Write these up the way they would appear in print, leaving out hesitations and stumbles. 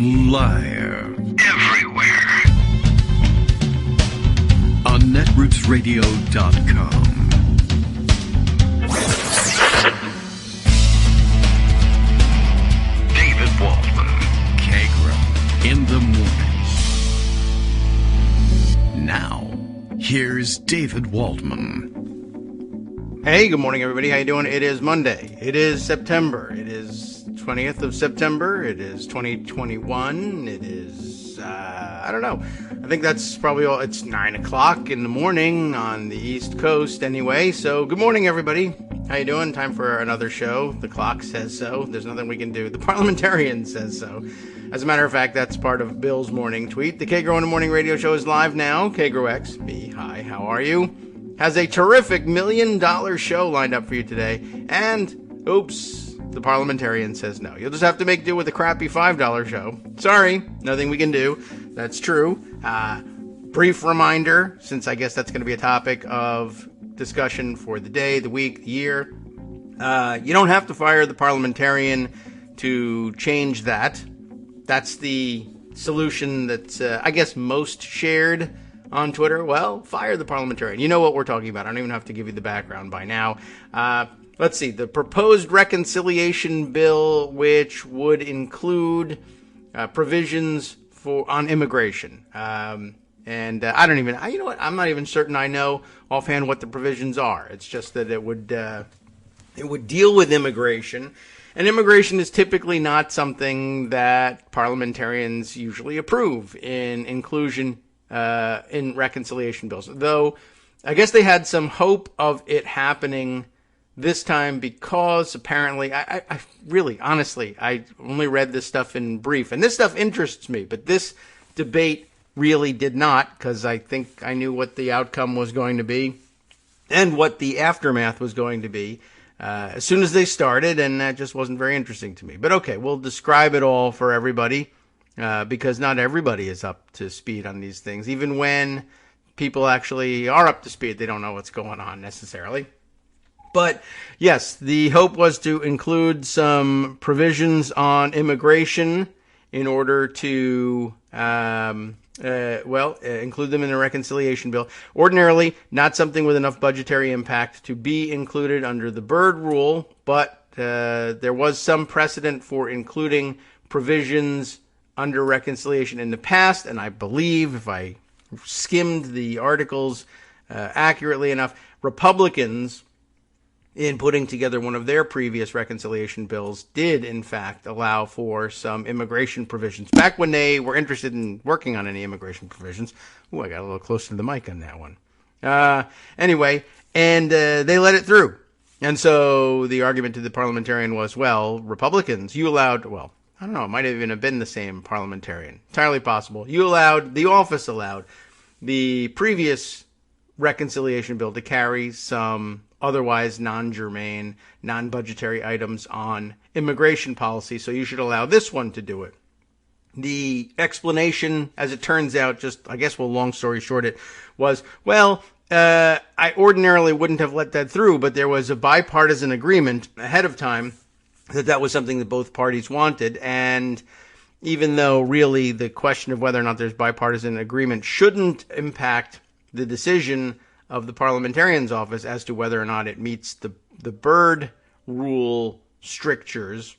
Live. Everywhere. On netrootsradio.com. David Waldman. Kagro. In the morning. Now, here's David Waldman. Hey, good morning, everybody. How you doing? It is Monday. It is September. It is 20th of September. It is 2021. It is, I don't know. I think that's probably all. It's 9 o'clock in the morning on the East Coast anyway. So, good morning, everybody. How you doing? Time for another show. The clock says so. There's nothing we can do. The Parliamentarian says so. As a matter of fact, that's part of Bill's morning tweet. The Kagro in the Morning radio show is live now. Kagro X, me, hi, how are you? Has a terrific $1 million show lined up for you today. And, oops, the Parliamentarian says no. You'll just have to make do with a crappy $5 show. Sorry, nothing we can do. That's true. Brief reminder, since I guess that's going to be a topic of discussion for the day, the week, the year. You don't have to fire the Parliamentarian to change that. That's the solution that's, I guess, most shared on Twitter. Well, fire the Parliamentarian. You know what we're talking about. I don't even have to give you the background by now. Let's see. The proposed reconciliation bill, which would include provisions on immigration. And I don't even, you know what? I'm not even certain I know offhand what the provisions are. It's just that it would deal with immigration. And immigration is typically not something that parliamentarians usually approve in inclusion in reconciliation bills. Though, I guess they had some hope of it happening this time because apparently, I really, honestly, I only read this stuff in brief. And this stuff interests me, but this debate really did not, because I think I knew what the outcome was going to be and what the aftermath was going to be as soon as they started, and that just wasn't very interesting to me. But okay, we'll describe it all for everybody. Because not everybody is up to speed on these things. Even when people actually are up to speed, they don't know what's going on necessarily. But yes, the hope was to include some provisions on immigration in order to, include them in a reconciliation bill. Ordinarily, not something with enough budgetary impact to be included under the Byrd rule, but there was some precedent for including provisions under reconciliation in the past, and I believe, if I skimmed the articles accurately enough, Republicans, in putting together one of their previous reconciliation bills, did, in fact, allow for some immigration provisions, back when they were interested in working on any immigration provisions. Ooh, I got a little closer to the mic on that one. Anyway, and they let it through. And so the argument to the Parliamentarian was, well, Republicans, you allowed, well, I don't know, it might even have been the same Parliamentarian. Entirely possible. The office allowed the previous reconciliation bill to carry some otherwise non-germane, non-budgetary items on immigration policy, so you should allow this one to do it. The explanation, as it turns out, just, I guess long story short it, was, well, I ordinarily wouldn't have let that through, but there was a bipartisan agreement ahead of time that was something that both parties wanted, and even though really the question of whether or not there's bipartisan agreement shouldn't impact the decision of the Parliamentarian's office as to whether or not it meets the Byrd rule strictures,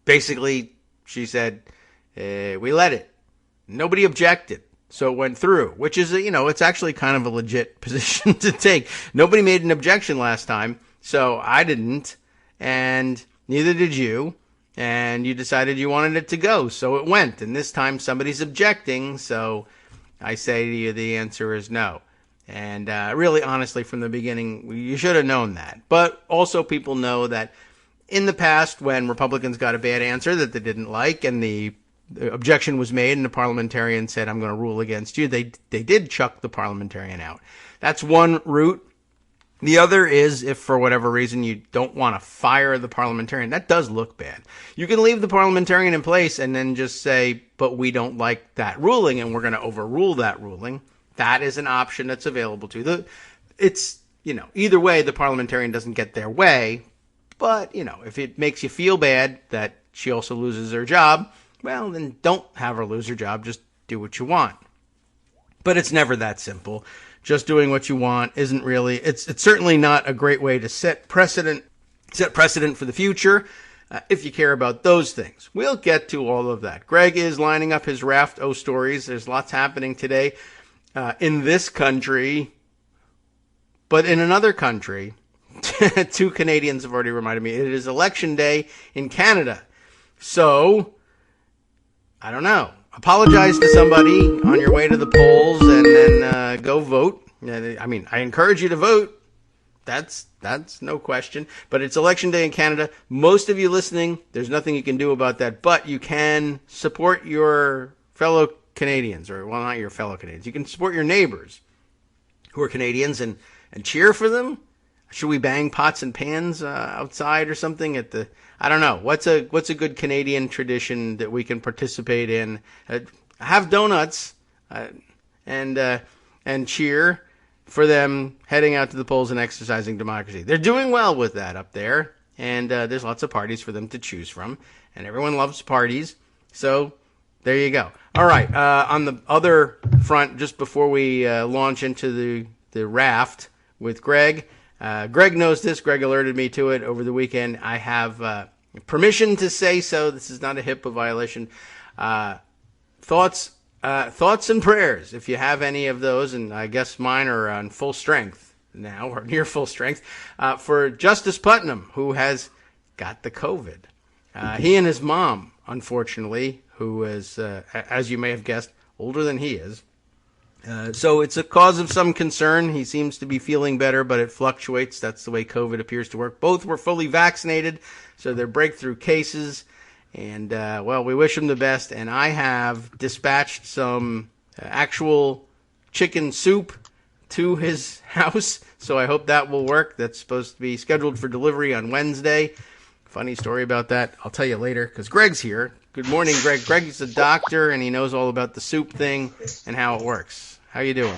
basically, she said, we let it. Nobody objected. So it went through, which is, it's actually kind of a legit position to take. Nobody made an objection last time, so I didn't. And neither did you, and you decided you wanted it to go, so it went. And this time somebody's objecting, so I say to you the answer is no. And really, honestly, from the beginning, you should have known that. But also people know that in the past, when Republicans got a bad answer that they didn't like, and the objection was made, and the Parliamentarian said, I'm going to rule against you, they did chuck the Parliamentarian out. That's one route. The other is, if for whatever reason you don't want to fire the Parliamentarian, that does look bad. You can leave the Parliamentarian in place and then just say, but we don't like that ruling and we're going to overrule that ruling. That is an option that's available to you. It's, either way, the Parliamentarian doesn't get their way. But, if it makes you feel bad that she also loses her job, well, then don't have her lose her job. Just do what you want. But it's never that simple. Just doing what you want isn't really, it's certainly not a great way to set precedent for the future if you care about those things. We'll get to all of that. Greg is lining up his Raft O stories. There's lots happening today in this country. But in another country, two Canadians have already reminded me, it is election day in Canada. So, I don't know. Apologize to somebody on your way to the polls and then go vote. I mean, I encourage you to vote. That's no question. But it's election day in Canada. Most of you listening, there's nothing you can do about that. But you can support your fellow Canadians, or, well, not your fellow Canadians. You can support your neighbors who are Canadians and cheer for them. Should we bang pots and pans outside or something at the? I don't know. What's a good Canadian tradition that we can participate in? Have donuts and cheer for them heading out to the polls and exercising democracy. They're doing well with that up there, and there's lots of parties for them to choose from, and everyone loves parties. So there you go. All right. On the other front, just before we launch into the raft with Greg. Greg knows this. Greg alerted me to it over the weekend. I have permission to say so. This is not a HIPAA violation. Thoughts and prayers, if you have any of those, and I guess mine are on full strength now, or near full strength, for Justice Putnam, who has got the COVID. He and his mom, unfortunately, who is, as you may have guessed, older than he is. So it's a cause of some concern. He seems to be feeling better, but it fluctuates. That's the way COVID appears to work. Both were fully vaccinated, so they're breakthrough cases. And, well, we wish him the best. And I have dispatched some actual chicken soup to his house, so I hope that will work. That's supposed to be scheduled for delivery on Wednesday. Funny story about that. I'll tell you later, because Greg's here. Good morning, Greg. Greg's a doctor, and he knows all about the soup thing and how it works. How you doing?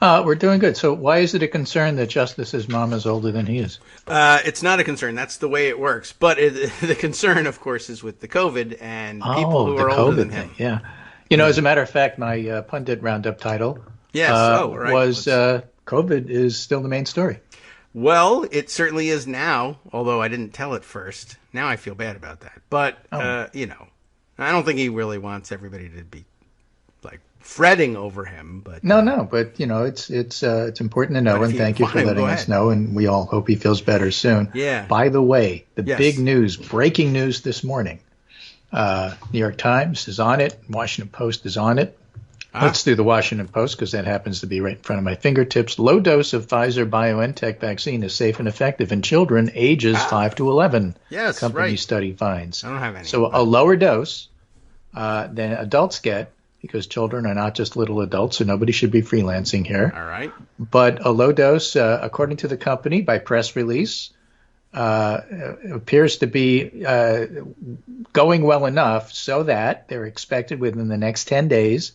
We're doing good. So why is it a concern that Justice's mom is older than he is? It's not a concern. That's the way it works. But the concern, of course, is with the COVID and people who are older than him. Yeah. You know, as a matter of fact, my pundit roundup title was COVID is still the main story. Well, it certainly is now, although I didn't tell it first. Now I feel bad about that. But, you know, I don't think he really wants everybody to be, like, fretting over him. But No, but, you know, it's important to know, and thank you for letting us know, and we all hope he feels better soon. Yeah. By the way, big news, breaking news this morning. New York Times is on it. Washington Post is on it. Let's do the Washington Post because that happens to be right in front of my fingertips. Low dose of Pfizer-BioNTech vaccine is safe and effective in children ages 5 to 11. Yes, Company study finds. I don't have any. So a lower dose than adults get, because children are not just little adults, so nobody should be freelancing here. All right. But a low dose, according to the company, by press release, appears to be going well enough so that they're expected within the next 10 days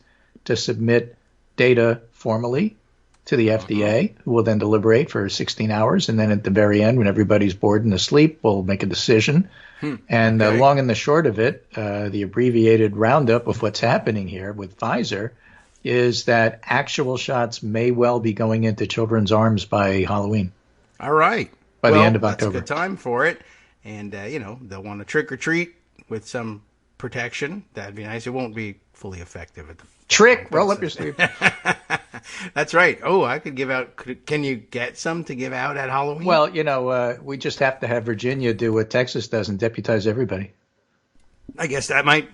to submit data formally to the FDA, who will then deliberate for 16 hours. And then at the very end, when everybody's bored and asleep, we'll make a decision. And the long and the short of it, the abbreviated roundup of what's happening here with Pfizer is that actual shots may well be going into children's arms by Halloween. All right. By the end of October. That's a good time for it. And, you know, they'll want to trick or treat with some protection. That'd be nice. It won't be fully effective at the trick. Roll up your sleeve. That's right. Oh, I could give out. Can you get some to give out at Halloween? Well, you know, we just have to have Virginia do what Texas does and deputize everybody. I guess that might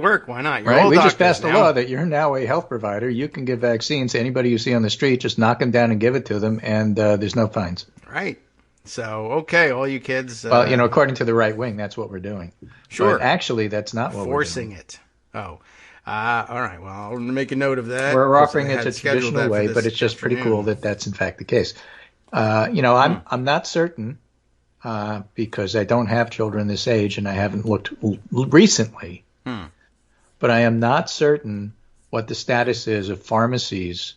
work. Why not? You're right. We just passed a law that you're now a health provider. You can give vaccines to anybody you see on the street. Just knock them down and give it to them, and there's no fines. Right. So, okay, all you kids. Well, you know, according to the right wing, that's what we're doing. Sure. But actually, that's not what we're doing. Forcing it. Oh. All right. Well, I'll make a note of that. We're offering it a traditional way, but it's just pretty cool that that's in fact the case. You know, I'm not certain because I don't have children this age and I haven't looked recently. But I am not certain what the status is of pharmacies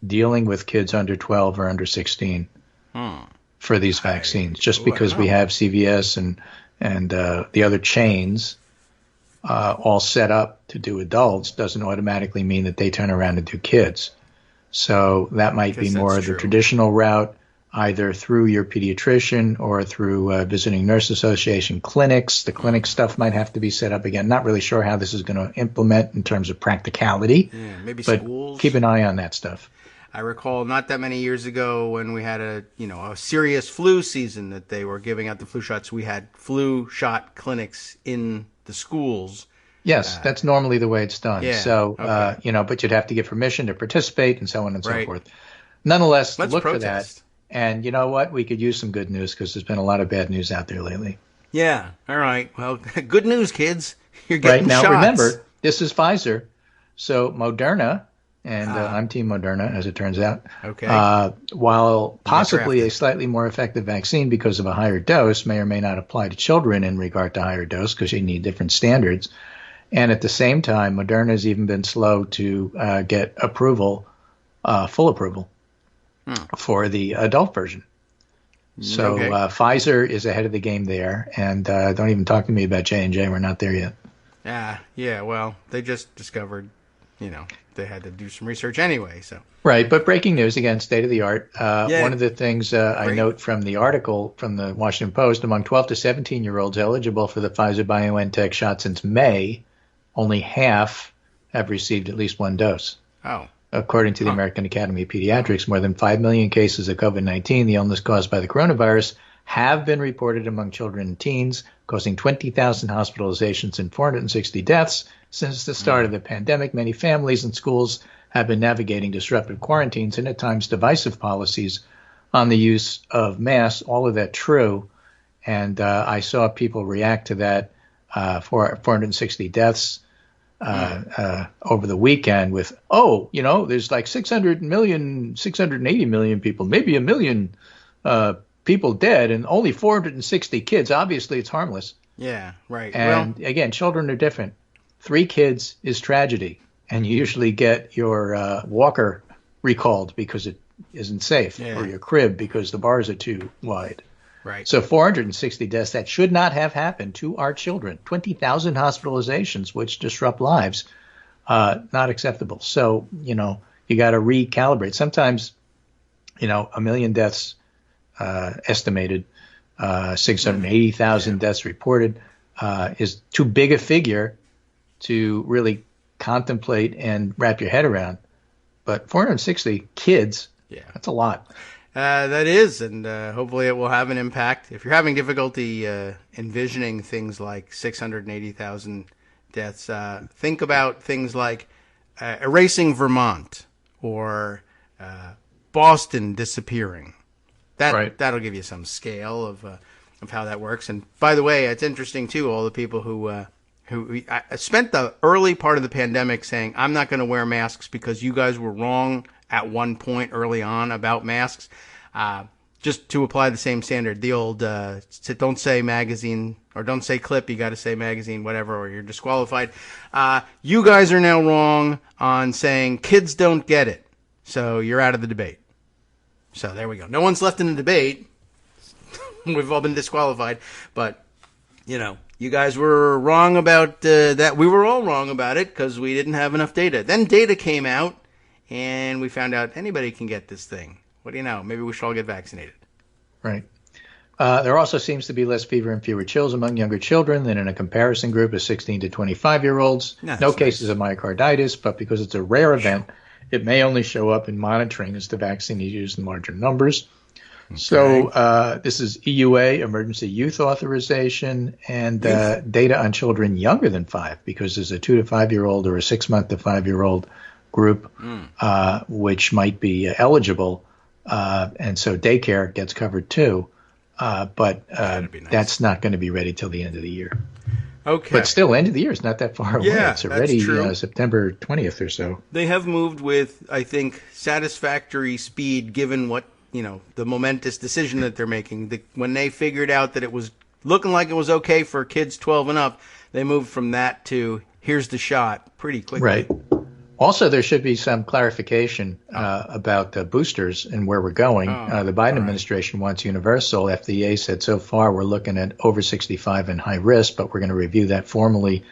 dealing with kids under 12 or under 16 for these vaccines. Just because we have CVS and the other chains all set up to do adults doesn't automatically mean that they turn around and do kids. So that might be more of the traditional route, either through your pediatrician or through visiting nurse association clinics. The clinic stuff might have to be set up again. Not really sure how this is going to implement in terms of practicality. Yeah, maybe but schools. Keep an eye on that stuff. I recall not that many years ago when we had a serious flu season that they were giving out the flu shots. We had flu shot clinics in the schools. Yes, that's normally the way it's done. Yeah, so, okay. But you'd have to get permission to participate and so on and so forth. Nonetheless, Let's look protest. for that. And you know what? We could use some good news because there's been a lot of bad news out there lately. Yeah. All right. Well, good news, kids. You're getting now, shots. Remember, this is Pfizer. So Moderna, and I'm Team Moderna, as it turns out. Okay. While possibly a slightly more effective vaccine because of a higher dose may or may not apply to children in regard to higher dose because you need different standards. And at the same time, Moderna has even been slow to get approval, full approval, for the adult version. So Pfizer is ahead of the game there. And don't even talk to me about J&J. We're not there yet. Yeah. Well, they just discovered, they had to do some research anyway. So right. But breaking news, again, state of the art. One of the things I note from the article from the Washington Post, among 12 to 17-year-olds eligible for the Pfizer-BioNTech shot since May, only half have received at least one dose. Oh. According to the American Academy of Pediatrics, more than 5 million cases of COVID-19, the illness caused by the coronavirus, have been reported among children and teens, causing 20,000 hospitalizations and 460 deaths. Since the start of the pandemic, many families and schools have been navigating disruptive quarantines and at times divisive policies on the use of masks. All of that true. And I saw people react to that for 460 deaths over the weekend with, there's like 680 million people, maybe a million people dead and only 460 kids. Obviously, it's harmless. Yeah, right. And again, children are different. 3 kids is tragedy, and you usually get your walker recalled because it isn't safe, or your crib because the bars are too wide. Right. So 460 deaths, that should not have happened to our children. 20,000 hospitalizations, which disrupt lives, not acceptable. So, you got to recalibrate. Sometimes, 1 million deaths estimated, 680,000 deaths reported is too big a figure to really contemplate and wrap your head around. But 460 kids, that's a lot. That is, and hopefully it will have an impact. If you're having difficulty envisioning things like 680,000 deaths, think about things like erasing Vermont or Boston disappearing. That'll give you some scale of how that works. And by the way, it's interesting too. All the people who spent the early part of the pandemic saying, "I'm not going to wear masks because you guys were wrong at one point early on about masks." Just to apply the same standard, the old don't say magazine or don't say clip, you got to say magazine, whatever, or you're disqualified. You guys are now wrong on saying kids don't get it, so you're out of the debate. So there we go. No one's left in the debate. We've all been disqualified, but you guys were wrong about that. We were all wrong about it because we didn't have enough data. Then data came out, and we found out anybody can get this thing. What do you know? Maybe we should all get vaccinated. Right. There also seems to be less fever and fewer chills among younger children than in a comparison group of 16 to 25-year-olds. No cases of myocarditis, but because it's a rare event, it may only show up in monitoring as the vaccine is used in larger numbers. Okay. So this is EUA, Emergency Youth Authorization, and data on children younger than 5, because there's a 2 to 5-year-old or a 6-month to 5-year-old group which might be eligible. And so daycare gets covered too, but that's not going to be ready till the end of the year. Okay. But still, end of the year is not that far away. Yeah, it's already September 20th or so. They have moved with, I think, satisfactory speed given what, the momentous decision that they're making. When they figured out that it was looking like it was okay for kids 12 and up, they moved from that to here's the shot pretty quickly. Right. Also, there should be some clarification about boosters and where we're going. The Biden administration wants universal. FDA said so far we're looking at over 65 and high risk, but we're going to review that formally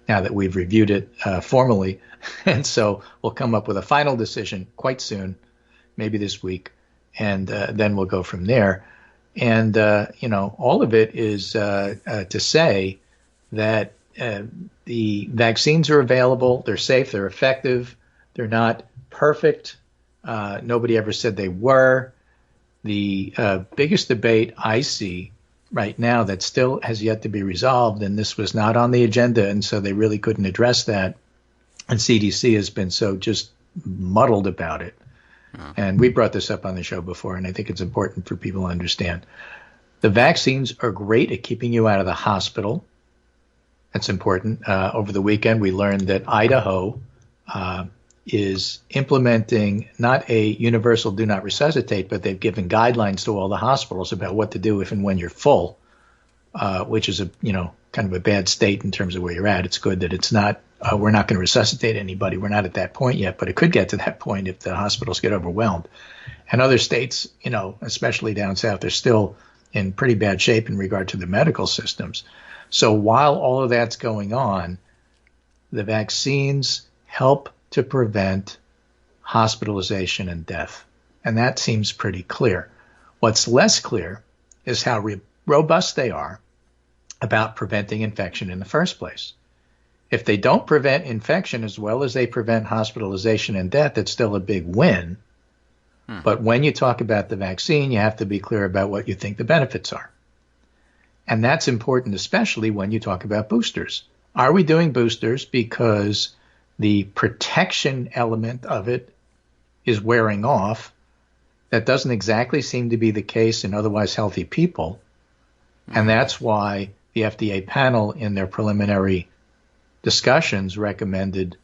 now that we've reviewed it formally. And so we'll come up with a final decision quite soon, maybe this week, and then we'll go from there. And, all of it is to say that the vaccines are available, they're safe, they're effective, they're not perfect. Nobody ever said they were. The biggest debate I see right now that still has yet to be resolved, and this was not on the agenda, and so they really couldn't address that, and CDC has been so just muddled about it. And we brought this up on the show before, and I think it's important for people to understand. The vaccines are great at keeping you out of the hospital. That's important. Over the weekend, we learned that Idaho is implementing not a universal do not resuscitate, but they've given guidelines to all the hospitals about what to do if and when you're full, which is kind of a bad state in terms of where you're at. It's good that it's not, we're not going to resuscitate anybody. We're not at that point yet, but it could get to that point if the hospitals get overwhelmed. And other states, especially down south, are still in pretty bad shape in regard to the medical systems. So while all of that's going on, the vaccines help to prevent hospitalization and death. And that seems pretty clear. What's less clear is how robust they are about preventing infection in the first place. If they don't prevent infection as well as they prevent hospitalization and death, it's still a big win. But when you talk about the vaccine, you have to be clear about what you think the benefits are. And that's important, especially when you talk about boosters. Are we doing boosters because the protection element of it is wearing off? That doesn't exactly seem to be the case in otherwise healthy people. And that's why the FDA panel in their preliminary discussions recommended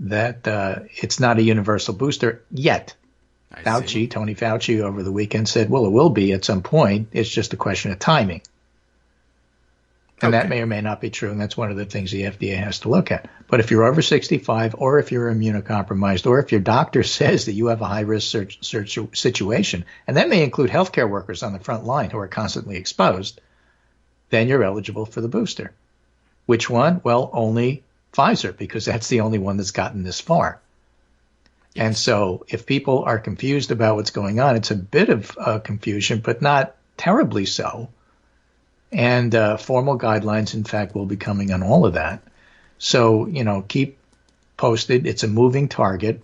that it's not a universal booster yet. Tony Fauci over the weekend said, well, it will be at some point. It's just a question of timing. And that may or may not be true, and that's one of the things the FDA has to look at. But if you're over 65, or if you're immunocompromised, or if your doctor says that you have a high-risk situation, and that may include healthcare workers on the front line who are constantly exposed, then you're eligible for the booster. Which one? Well, only Pfizer, because that's the only one that's gotten this far. Yes. And so if people are confused about what's going on, it's a bit of confusion, but not terribly so. And formal guidelines, in fact, will be coming on all of that. So, keep posted. It's a moving target.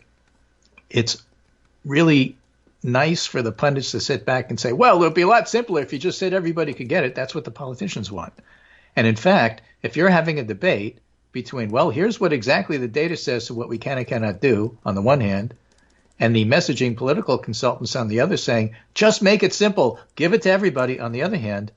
It's really nice for the pundits to sit back and say, well, it would be a lot simpler if you just said everybody could get it. That's what the politicians want. And in fact, if you're having a debate between, well, here's what exactly the data says to what we can and cannot do on the one hand, and the messaging political consultants on the other saying, just make it simple, give it to everybody on the other hand,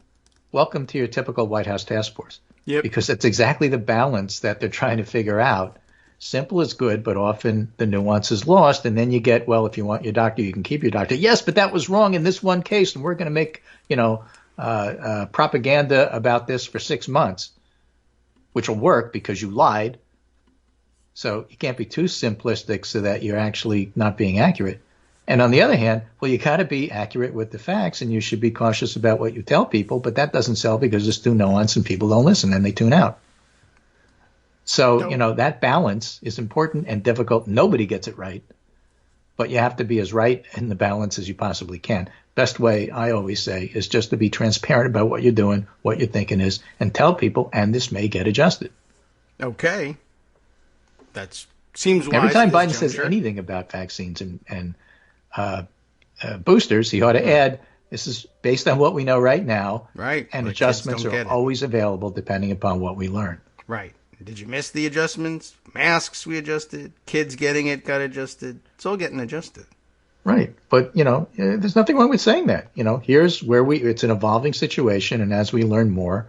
welcome to your typical White House task force. Yep. Because that's exactly the balance that they're trying to figure out. Simple is good, but often the nuance is lost. And then you get, well, if you want your doctor, you can keep your doctor. Yes, but that was wrong in this one case, and we're going to make, propaganda about this for 6 months, which will work because you lied. So you can't be too simplistic so that you're actually not being accurate. And on the other hand, well, you got to be accurate with the facts, and you should be cautious about what you tell people, but that doesn't sell because it's too nuanced and people don't listen and they tune out. So, that balance is important and difficult. Nobody gets it right, but you have to be as right in the balance as you possibly can. Best way, I always say, is just to be transparent about what you're doing, what you're thinking is, and tell people, and this may get adjusted. Okay. That seems wise. Every time Biden says anything about vaccines and boosters, he ought to add, this is based on what we know right now. Right. And adjustments are always available depending upon what we learn. Right. Did you miss the adjustments? Masks we adjusted. Kids getting it got adjusted. It's all getting adjusted. Right. But, there's nothing wrong with saying that. Here's where it's an evolving situation. And as we learn more,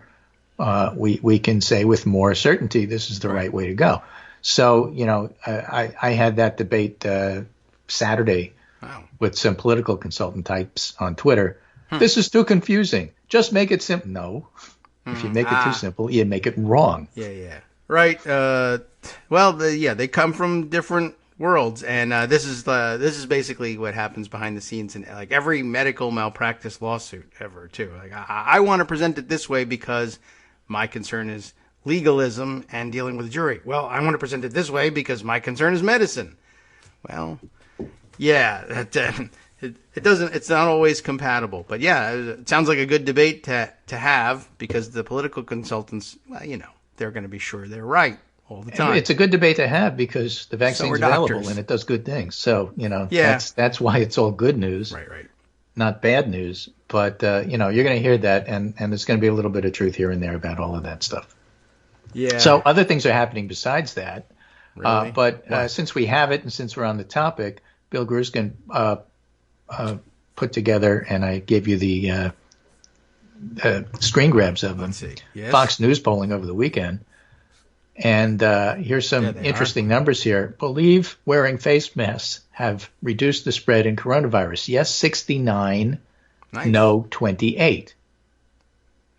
we can say with more certainty, this is the right way to go. So, I had that debate Saturday with some political consultant types on Twitter. This is too confusing. Just make it simple. No. If you make it too simple, you make it wrong. Yeah. Right. They come from different worlds, and this is basically what happens behind the scenes in like every medical malpractice lawsuit ever too. Like I want to present it this way because my concern is legalism and dealing with a jury. Well, I want to present it this way because my concern is medicine. Well, yeah, it doesn't. It's not always compatible. But yeah, it sounds like a good debate to have because the political consultants, well, they're going to be sure they're right all the time. It's a good debate to have because the vaccine's available and it does good things. So that's why it's all good news. Right. Not bad news. But you're going to hear that, and there's going to be a little bit of truth here and there about all of that stuff. Yeah. So other things are happening besides that. Really? But since we have it and since we're on the topic, Bill Gruskin put together, and I gave you the screen grabs of them. Let's see. Yes. Fox News polling over the weekend. And here's some interesting numbers here. Believe wearing face masks have reduced the spread in coronavirus. Yes, 69. Nice. No, 28.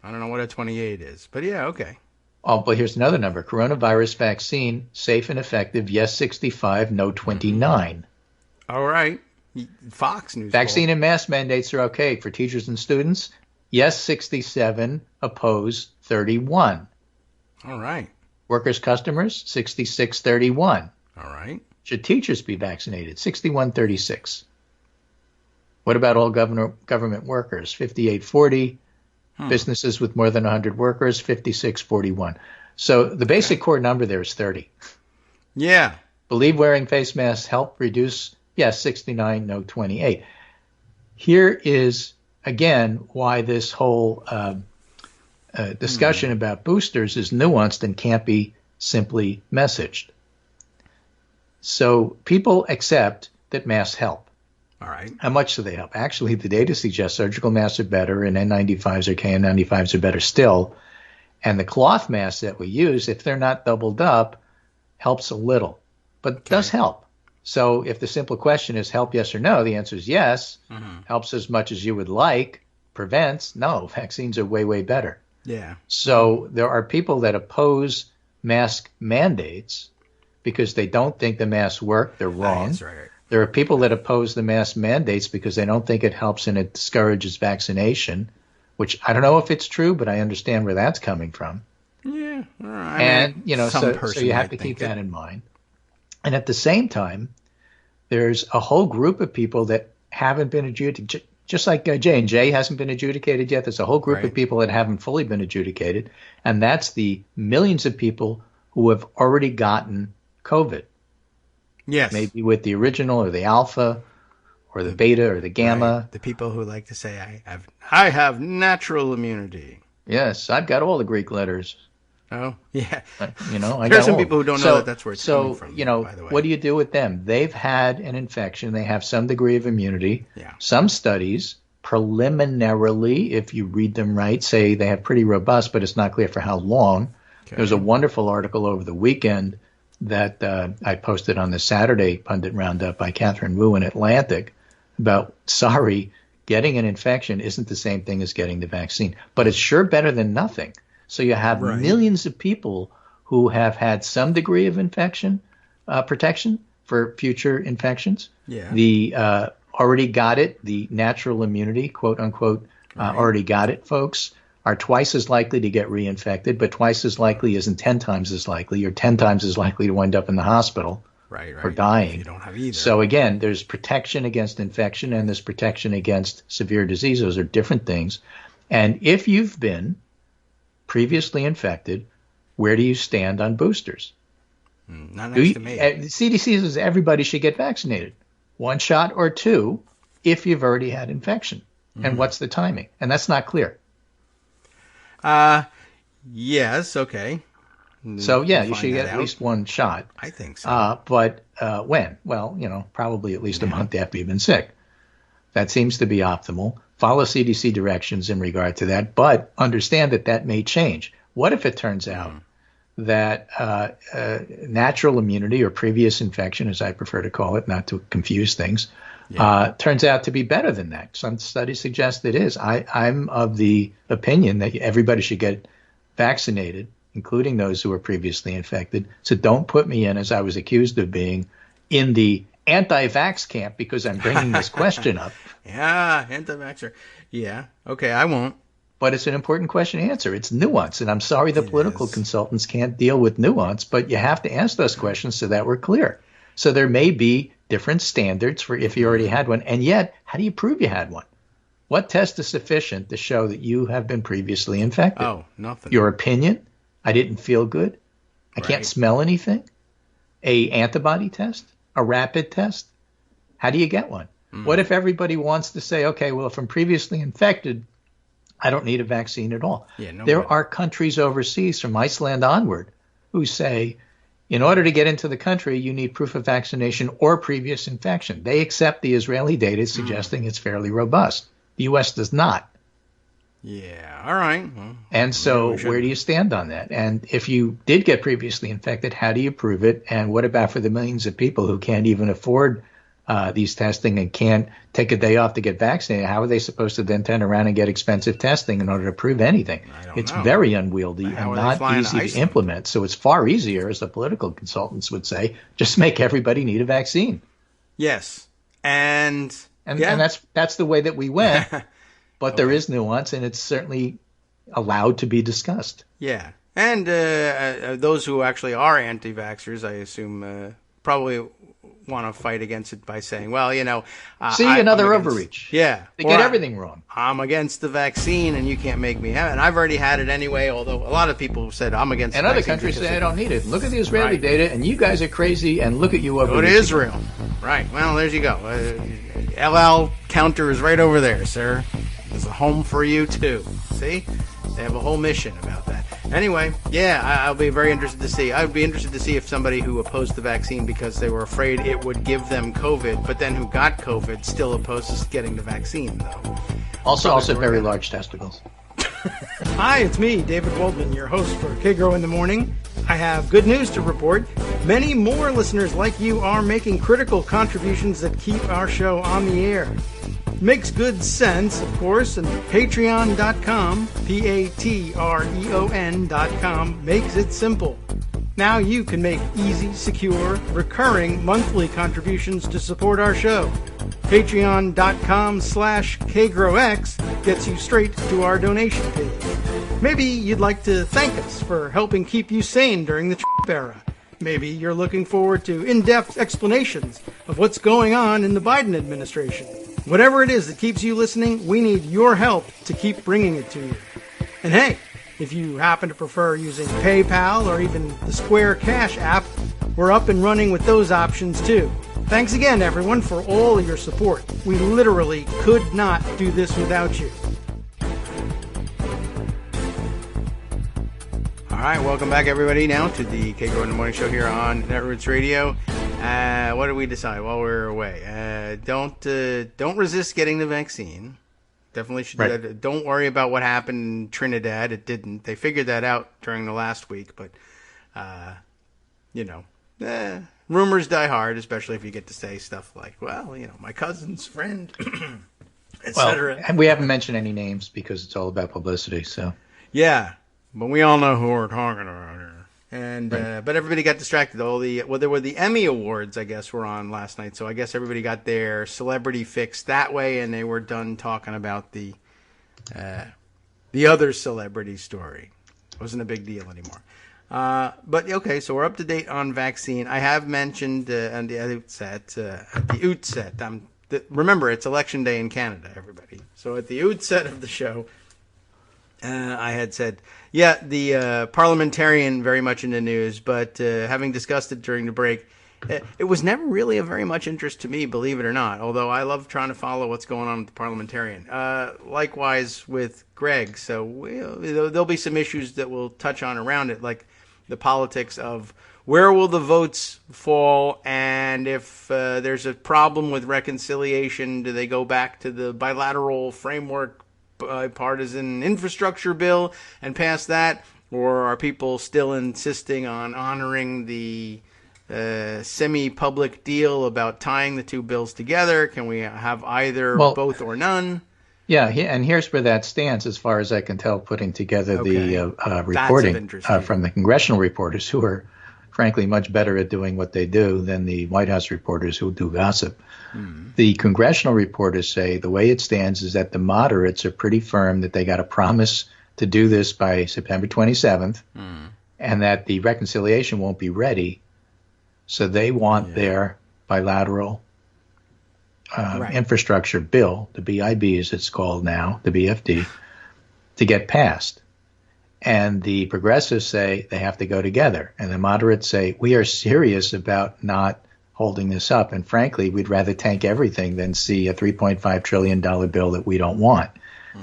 I don't know what a 28 is, but yeah, okay. Oh, but here's another number. Coronavirus vaccine, safe and effective. Yes, 65. No, 29. All right. Fox News. Vaccine and mask mandates are okay for teachers and students. Yes, 67. Oppose, 31. All right. Workers, customers, 66-31. All right. Should teachers be vaccinated? 61-36. What about all government workers? 58-40. Businesses with more than 100 workers, 56-41. So the basic core number there is 30. Yeah. Believe wearing face masks help reduce, yes, 69, no, 28. Here is, again, why this whole discussion about boosters is nuanced and can't be simply messaged. So people accept that masks help. All right. How much do they help? Actually, the data suggests surgical masks are better and N95s or KN95s are better still. And the cloth masks that we use, if they're not doubled up, helps a little, but does help. So if the simple question is help yes or no, the answer is yes. Helps as much as you would like. Prevents? No. Vaccines are way, way better. Yeah. So there are people that oppose mask mandates because they don't think the masks work. They're wrong. That's right. There are people that oppose the mask mandates because they don't think it helps and it discourages vaccination, which I don't know if it's true, but I understand where that's coming from. Yeah. All right. And, so you have to keep that in mind. And at the same time, there's a whole group of people that haven't been adjudicated, just like J&J hasn't been adjudicated yet. There's a whole group of people that haven't fully been adjudicated, and that's the millions of people who have already gotten COVID. Yes. Maybe with the original or the alpha or the beta or the gamma. Right. The people who like to say, I have natural immunity. Yes, I've got all the Greek letters. Oh, yeah. I There are some people who don't know that's where it's coming from, by the way. What do you do with them? They've had an infection. They have some degree of immunity. Yeah. Some studies, preliminarily, if you read them right, say they have pretty robust, but it's not clear for how long. Okay. There's a wonderful article over the weekend that I posted on the Saturday Pundit Roundup by Catherine Wu in Atlantic about, getting an infection isn't the same thing as getting the vaccine, but it's sure better than nothing. So you have millions of people who have had some degree of infection protection for future infections. Yeah. The already got it, the natural immunity, quote unquote, already got it folks are twice as likely to get reinfected, but twice as likely isn't 10 times as likely or 10 times as likely to wind up in the hospital or dying. You don't have either. So again, there's protection against infection and there's protection against severe disease. Those are different things. And if you've been previously infected, where do you stand on boosters? Not next to me. CDC says everybody should get vaccinated, 1 shot or 2, if you've already had infection. And what's the timing? And that's not clear. Yes, okay. So, you should get at least 1 shot. I think so. But when? Well, probably at least a month after you've been sick. That seems to be optimal. Follow CDC directions in regard to that, but understand that may change. What if it turns out that natural immunity or previous infection, as I prefer to call it, not to confuse things, turns out to be better than that? Some studies suggest it is. I'm of the opinion that everybody should get vaccinated, including those who were previously infected. So don't put me in, as I was accused of being, in the anti-vax camp because I'm bringing this question up. Yeah, anti-vaxxer. Yeah, okay, I won't. But it's an important question to answer. It's nuance. And I'm sorry the political consultants can't deal with nuance, but you have to ask those questions so that we're clear. So there may be different standards for if you already had one. And yet, how do you prove you had one? What test is sufficient to show that you have been previously infected? Oh, nothing. Your opinion? I didn't feel good. I can't smell anything. A antibody test? A rapid test? How do you get one? What if everybody wants to say, okay, well, if I'm previously infected, I don't need a vaccine at all. There are countries overseas from Iceland onward who say, in order to get into the country, you need proof of vaccination or previous infection. They accept the Israeli data suggesting it's fairly robust. The U.S. does not. Yeah, all right. Well, and so where do you stand on that? And if you did get previously infected, how do you prove it? And what about for the millions of people who can't even afford these testing and can't take a day off to get vaccinated? How are they supposed to then turn around and get expensive testing in order to prove anything? It's very unwieldy and not easy to implement. So it's far easier, as the political consultants would say, just make everybody need a vaccine. Yes. And that's the way that we went. But there is nuance, and it's certainly allowed to be discussed. Yeah. And those who actually are anti-vaxxers, I assume, probably want to fight against it by saying, well, another overreach. Yeah. They get everything wrong. I'm against the vaccine, and you can't make me have it. And I've already had it anyway, although a lot of people said I'm against it. And other countries say I don't need it. Look at the Israeli data, and you guys are crazy, and look at you over Go to Israel. Right. Well, there you go. LL counter is right over there, sir. There's a home for you, too. See? They have a whole mission about that. Anyway, I'll be very interested to see. I would be interested to see if somebody who opposed the vaccine because they were afraid it would give them COVID, but then who got COVID still opposed to getting the vaccine, though. Also very large testicles. Hi, it's me, David Waldman, your host for Kagro in the Morning. I have good news to report. Many more listeners like you are making critical contributions that keep our show on the air. Makes good sense, of course, and patreon.com, Patreon.com, makes it simple. Now you can make easy, secure, recurring monthly contributions to support our show. Patreon.com/KagroX gets you straight to our donation page. Maybe you'd like to thank us for helping keep you sane during the Trump era. Maybe you're looking forward to in-depth explanations of what's going on in the Biden administration. Whatever it is that keeps you listening, we need your help to keep bringing it to you. And hey, if you happen to prefer using PayPal or even the Square Cash app, we're up and running with those options too. Thanks again, everyone, for all of your support. We literally could not do this without you. All right, welcome back, everybody, now to the Kagro in the Morning Show here on Netroots Radio. What did we decide while we were away? Don't resist getting the vaccine. Definitely should do that. Don't worry about what happened in Trinidad. It didn't. They figured that out during the last week, but rumors die hard, especially if you get to say stuff like, well, my cousin's friend, etc. Well, and we haven't mentioned any names because it's all about publicity. So yeah, but we all know who we're talking about here. And but everybody got distracted. There were the Emmy Awards, I guess, were on last night. So I guess everybody got their celebrity fix that way, and they were done talking about the other celebrity story. It wasn't a big deal anymore. But okay, so we're up to date on vaccine. I have mentioned on the outset, remember it's election day in Canada, everybody. So at the outset of the show, I had said, the Parliamentarian very much in the news, but having discussed it during the break, it was never really of very much interest to me, believe it or not, although I love trying to follow what's going on with the Parliamentarian. Likewise with Greg, so there'll be some issues that we'll touch on around it, like the politics of where will the votes fall, and if there's a problem with reconciliation, do they go back to the bilateral framework bipartisan infrastructure bill and pass that, or are people still insisting on honoring the semi-public deal about tying the two bills together? Can we have either, both, or none? Yeah, and here's where that stands, as far as I can tell, putting together the reporting from the congressional reporters who are frankly, much better at doing what they do than the White House reporters who do gossip. The congressional reporters say the way it stands is that the moderates are pretty firm that they got a promise to do this by September 27th, and that the reconciliation won't be ready. So they want their bilateral infrastructure bill, the BIB as it's called now, the BFD, to get passed. And the progressives say they have to go together. And the moderates say, we are serious about not holding this up. And frankly, we'd rather tank everything than see a $3.5 trillion bill that we don't want.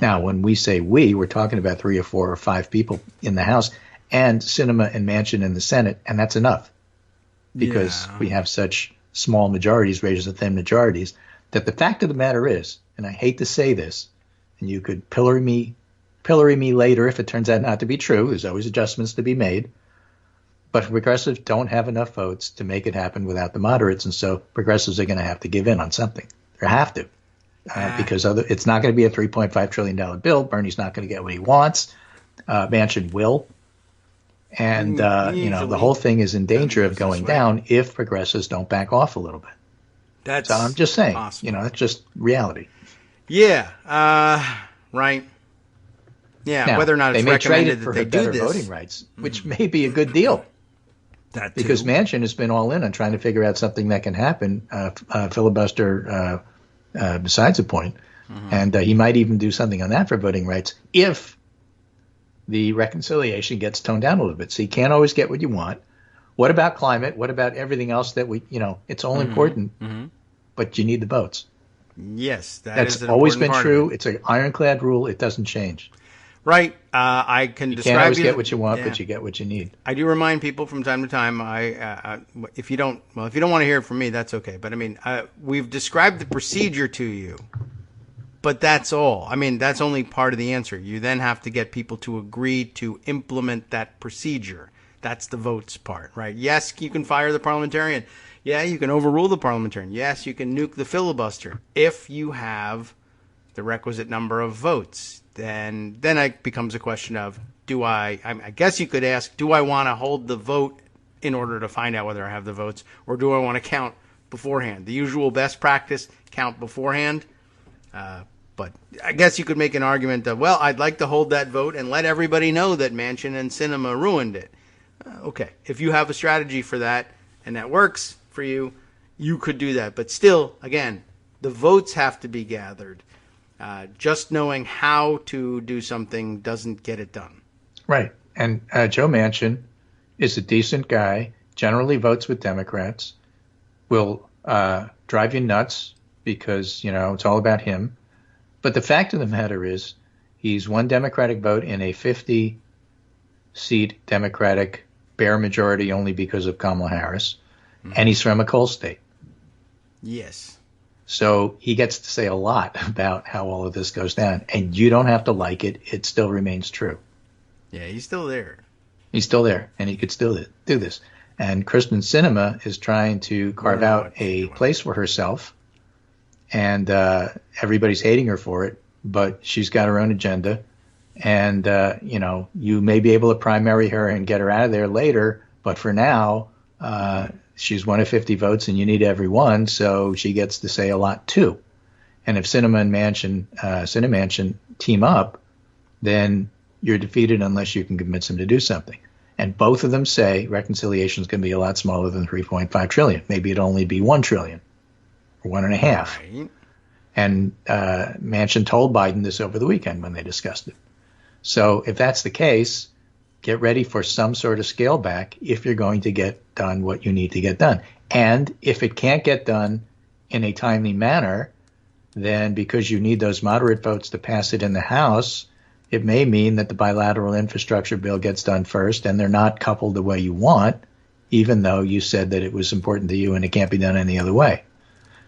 Now, when we say we're talking about 3 or 4 or 5 people in the House and Sinema and Manchin in the Senate, and that's enough because we have such small majorities, razor thin majorities, that the fact of the matter is, and I hate to say this, and you could pillory me later if it turns out not to be true. There's always adjustments to be made. But progressives don't have enough votes to make it happen without the moderates, and so progressives are going to have to give in on something. They have to. Because it's not going to be a $3.5 trillion bill. Bernie's not going to get what he wants. Manchin will. And, the whole thing is in danger of going down if progressives don't back off a little bit. So I'm just saying, that's just reality. Yeah. Right. Yeah. Now, whether or not it's recommended that they do better this. Voting rights, which may be a good deal. That because Manchin has been all in on trying to figure out something that can happen, filibuster besides the point. And he might even do something on that for voting rights if the reconciliation gets toned down a little bit. So you can't always get what you want. What about climate? What about everything else that it's all important, but you need the votes. Yes, that's always been true. It's an ironclad rule. It doesn't change. Right. I can describe. You can't always get what you want, but you get what you need. I do remind people from time to time. If you don't want to hear it from me, that's okay. But I mean, we've described the procedure to you, but that's all. I mean, that's only part of the answer. You then have to get people to agree to implement that procedure. That's the votes part, right? Yes, you can fire the parliamentarian. Yeah, you can overrule the parliamentarian. Yes, you can nuke the filibuster if you have the requisite number of votes. Then it becomes a question of, I guess you could ask, do I want to hold the vote in order to find out whether I have the votes, or do I want to count beforehand? The usual best practice, count beforehand. But I guess you could make an argument of, well, I'd like to hold that vote and let everybody know that Manchin and Sinema ruined it. Okay, if you have a strategy for that and that works for you, you could do that. But still, again, the votes have to be gathered. Just knowing how to do something doesn't get it done. Right. And Joe Manchin is a decent guy, generally votes with Democrats, will drive you nuts because, it's all about him. But the fact of the matter is he's one Democratic vote in a 50-seat Democratic bare majority only because of Kamala Harris, and he's from a coal state. Yes. So he gets to say a lot about how all of this goes down. And you don't have to like it. It still remains true. Yeah, he's still there. He's still there, and he could still do this. And Kristen Sinema is trying to carve out a place for herself. And everybody's hating her for it, but she's got her own agenda. And, you may be able to primary her and get her out of there later. But for now, she's one of 50 votes, and you need every one, so she gets to say a lot too. And if Sinema and Manchin team up, then you're defeated unless you can convince them to do something. And both of them say reconciliation is going to be a lot smaller than $3.5 trillion. Maybe it'll only be $1 trillion or $1.5 trillion. Right. And Manchin told Biden this over the weekend when they discussed it. So if that's the case, get ready for some sort of scale back if you're going to get done what you need to get done. And if it can't get done in a timely manner, then because you need those moderate votes to pass it in the House, it may mean that the bilateral infrastructure bill gets done first and they're not coupled the way you want, even though you said that it was important to you and it can't be done any other way.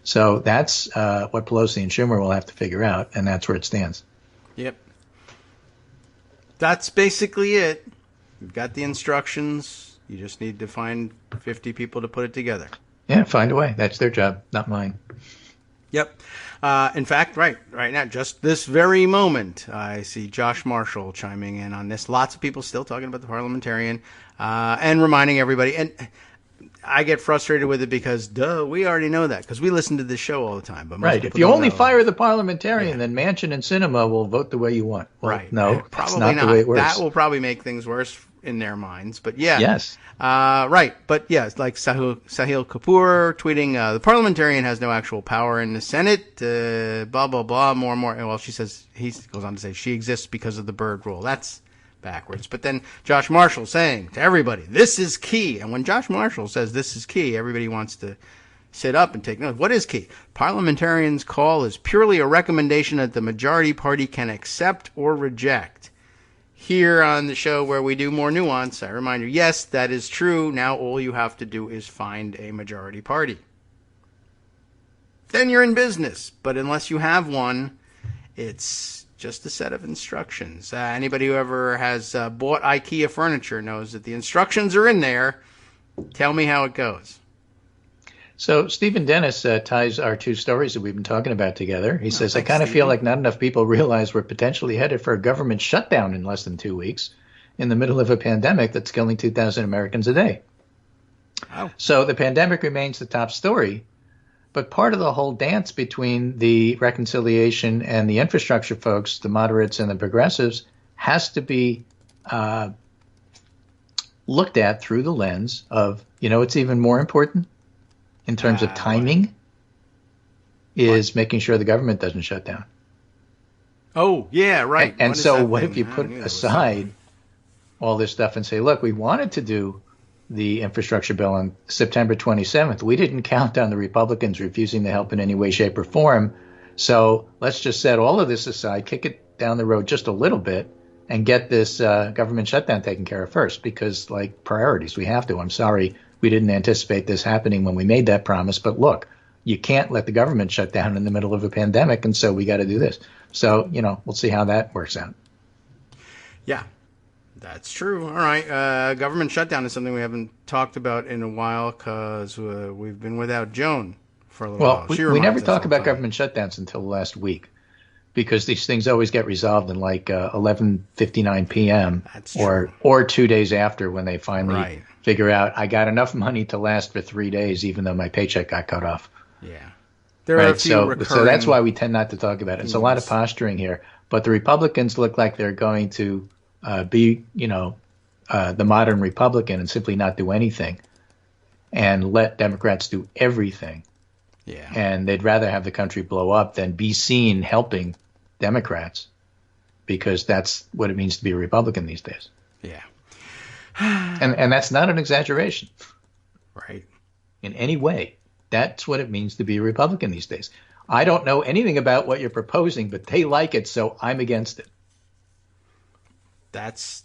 So that's what Pelosi and Schumer will have to figure out, and that's where it stands. Yep. That's basically it. You've got the instructions. You just need to find 50 people to put it together. Yeah, find a way. That's their job, not mine. Yep. In fact, right now, just this very moment, I see Josh Marshall chiming in on this. Lots of people still talking about the Parliamentarian and reminding everybody. And I get frustrated with it because, we already know that because we listen to this show all the time. But most right. people If you don't only know. fire the Parliamentarian, then Manchin and Sinema will vote the way you want. Well, Right. No, probably that's not the way it works. That will probably make things worse in their minds. But yeah. Yes. Right. But yeah, it's like Sahil Kapoor tweeting, the Parliamentarian has no actual power in the Senate, blah, blah, blah, more and more. Well, he goes on to say she exists because of the Byrd rule. That's backwards. But then Josh Marshall saying to everybody, this is key. And when Josh Marshall says this is key, everybody wants to sit up and take note. What is key? Parliamentarians' call is purely a recommendation that the majority party can accept or reject. Here on the show where we do more nuance, I remind you, yes, that is true. Now all you have to do is find a majority party. Then you're in business. But unless you have one, it's just a set of instructions. Anybody who ever has bought IKEA furniture knows that the instructions are in there. Tell me how it goes. So Stephen Dennis ties our two stories that we've been talking about together. He says, I kind of feel like not enough people realize we're potentially headed for a government shutdown in less than 2 weeks in the middle of a pandemic that's killing 2,000 Americans a day. Oh. So the pandemic remains the top story, but part of the whole dance between the reconciliation and the infrastructure folks, the moderates and the progressives, has to be looked at through the lens of, it's even more important in terms of timing is making sure the government doesn't shut down. Oh, yeah, right. And so what if you put aside all this stuff and say, look, we wanted to do the infrastructure bill on September 27th. We didn't count on the Republicans refusing to help in any way, shape, or form. So let's just set all of this aside, kick it down the road just a little bit, and get this government shutdown taken care of first because, priorities, we have to. I'm sorry. We didn't anticipate this happening when we made that promise. But look, you can't let the government shut down in the middle of a pandemic. And so we got to do this. So, we'll see how that works out. Yeah, that's true. All right. Government shutdown is something we haven't talked about in a while because we've been without Joan for a little while. We never talk about government shutdowns until last week because these things always get resolved in 11:59 p.m. or 2 days after when they finally figure out I got enough money to last for 3 days, even though my paycheck got cut off. Yeah. There are a few so that's why we tend not to talk about it. It's a lot of posturing here. But the Republicans look like they're going to be, the modern Republican and simply not do anything and let Democrats do everything. Yeah. And they'd rather have the country blow up than be seen helping Democrats because that's what it means to be a Republican these days. Yeah. And that's not an exaggeration. Right. In any way. That's what it means to be a Republican these days. I don't know anything about what you're proposing, but they like it, so I'm against it. That's,